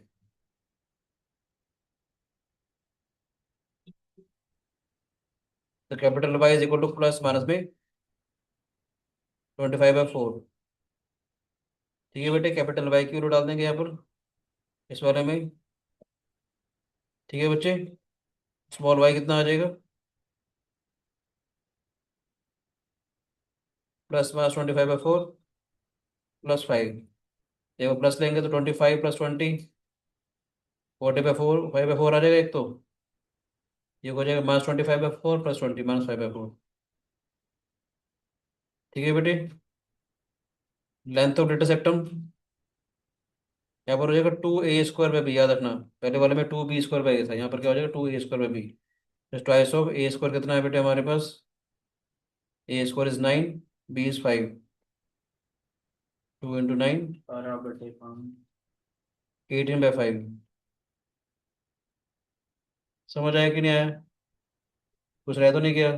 तो capital Y is equal to plus minus में ट्वेंटी फाइव बाई फोर। ठीक है बेटे, कैपिटल वाई की वैल्यू डाल देंगे यहाँ पर इस वाले में। ठीक है बच्चे, स्मॉल वाई कितना आ जाएगा? +-25/4 +5। देखो प्लस लेंगे तो 25 + 20 40/4 5/4 आ जाएगा एक तो। ये हो जाएगा -25/4 +20 -5/4। ठीक है बेटे। लेंथ ऑफ डेटा सेक्टम यहाँ पर हो जाएगा 2a² याद रखना। पहले वाले में 2b² था, यहाँ पर क्या हो जाएगा 2a²। ट्वाइस ऑफ a² कितना है बेटे हमारे पास? a² is 9, b is 5। 2 × 9 12/5। 18/5। समझ आया कि नहीं आया? कुछ रह तो नहीं गया?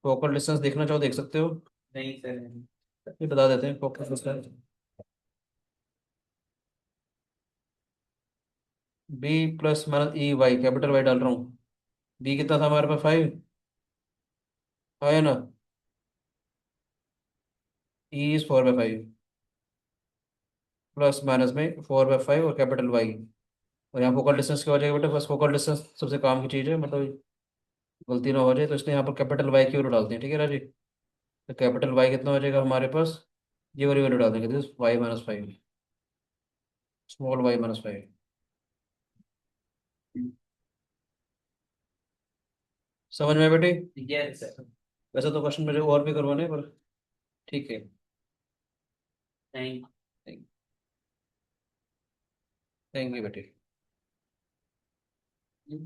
फोकल डिस्टेंस देखना चाहो देख सकते हो। नहीं सर। ये बता देते हैं focal distance. b +-e y, capital y डाल रहा हूँ। b कितना था हमारे पास? 5 है ना। e इज 4/5, प्लस माइनस में 4/5 और कैपिटल वाई। और यहाँ फोकल डिस्टेंस क्या हो जाएगा बेटा? बस फोकल डिस्टेंस सबसे काम की चीज़ है, मतलब गलती ना हो जाए, तो इसलिए यहाँ पर कैपिटल वाई की वैल्यू डालते हैं। ठीक है राजी। तो कैपिटल वाई कितना हो जाएगा हमारे पास? ये वाली वैल्यू डाल देंगे, दिस y-5, स्मॉल y-5। समझ में आया बेटे? Yes sir. वैसे तो क्वेश्चन मेरे और भी करवाने हैं, पर ठीक है। थैंक थैंक यू बेटे। यू।